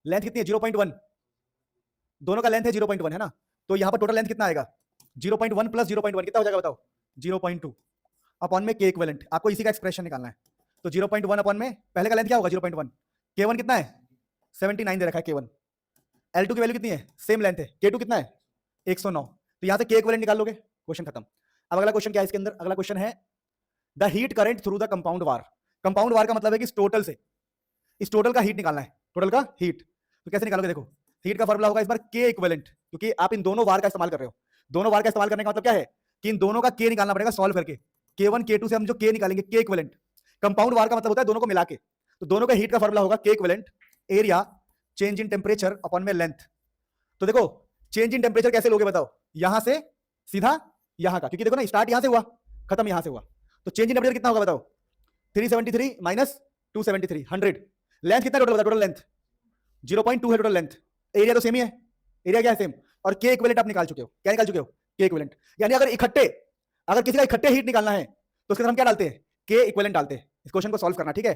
लेंथ कितनी है 0.1, दोनों का लेंथ है 0.1 है ना, तो यहाँ पर टोटल लेंथ कितना आएगा 0.1 प्लस 0.1 कितना हो जाएगा बताओ, 0.2 अपॉन में के इक्विवेलेंट। आपको इसी का एक्सप्रेशन निकालना है। तो 0.1 अपॉन में पहले का लेंथ क्या होगा 0.1, K1 कितना है 79 दे रखा है K1, L2 की वैल्यू कितनी है, सेम लेंथ है, K2 कितना है 109। तो यहाँ से के इक्विवेलेंट निकाल लोगे, क्वेश्चन खत्म। अब अगला क्वेश्चन क्या है इसके अंदर, अगला क्वेश्चन है the heat current through the compound bar. Compound bar का मतलब है कि इस टोटल का हीट निकालना है, टोटल का हीट। तो कैसे निकालोगे, देखो हीट का फॉर्मूला होगा इस बार के इक्विवेलेंट, क्योंकि आप इन दोनों वार का इस्तेमाल कर रहे हो। दोनों वार का इस्तेमाल करने का मतलब क्या है कि इन दोनों का के निकालना पड़ेगा सॉल्व करके। K1 K2 से हम जो के निकालेंगे, के इक्विवेलेंट। कंपाउंड वार का मतलब होता है दोनों को मिला के, तो दोनों का हीट का फॉर्मूला होगा के equivalent area change in temperature upon में लेंथ। तो देखो चेंज इन टेम्परेचर कैसे लोगे बताओ, यहां से सीधा यहां का, क्योंकि देखो ना स्टार्ट यहां से हुआ, खत्म यहां से हुआ, तो चेंज इन टेम्परेचर कितना होगा बताओ, 373 माइनस 273, 100। लेंथ कितना टोटल, टोटल लेंथ 0.2 है टोटल लेंथ। एरिया तो सेम ही है, एरिया क्या है सेम, और के इक्विवेलेंट आप निकाल चुके हो। क्या निकाल चुके हो, के इक्विवेलेंट। यानी अगर किसी का इकट्ठे हीट निकालना है तो उसके अंदर हम क्या डालते हैं, के इक्विवेलेंट डालते हैं। इस क्वेश्चन को सॉल्व करना, ठीक है।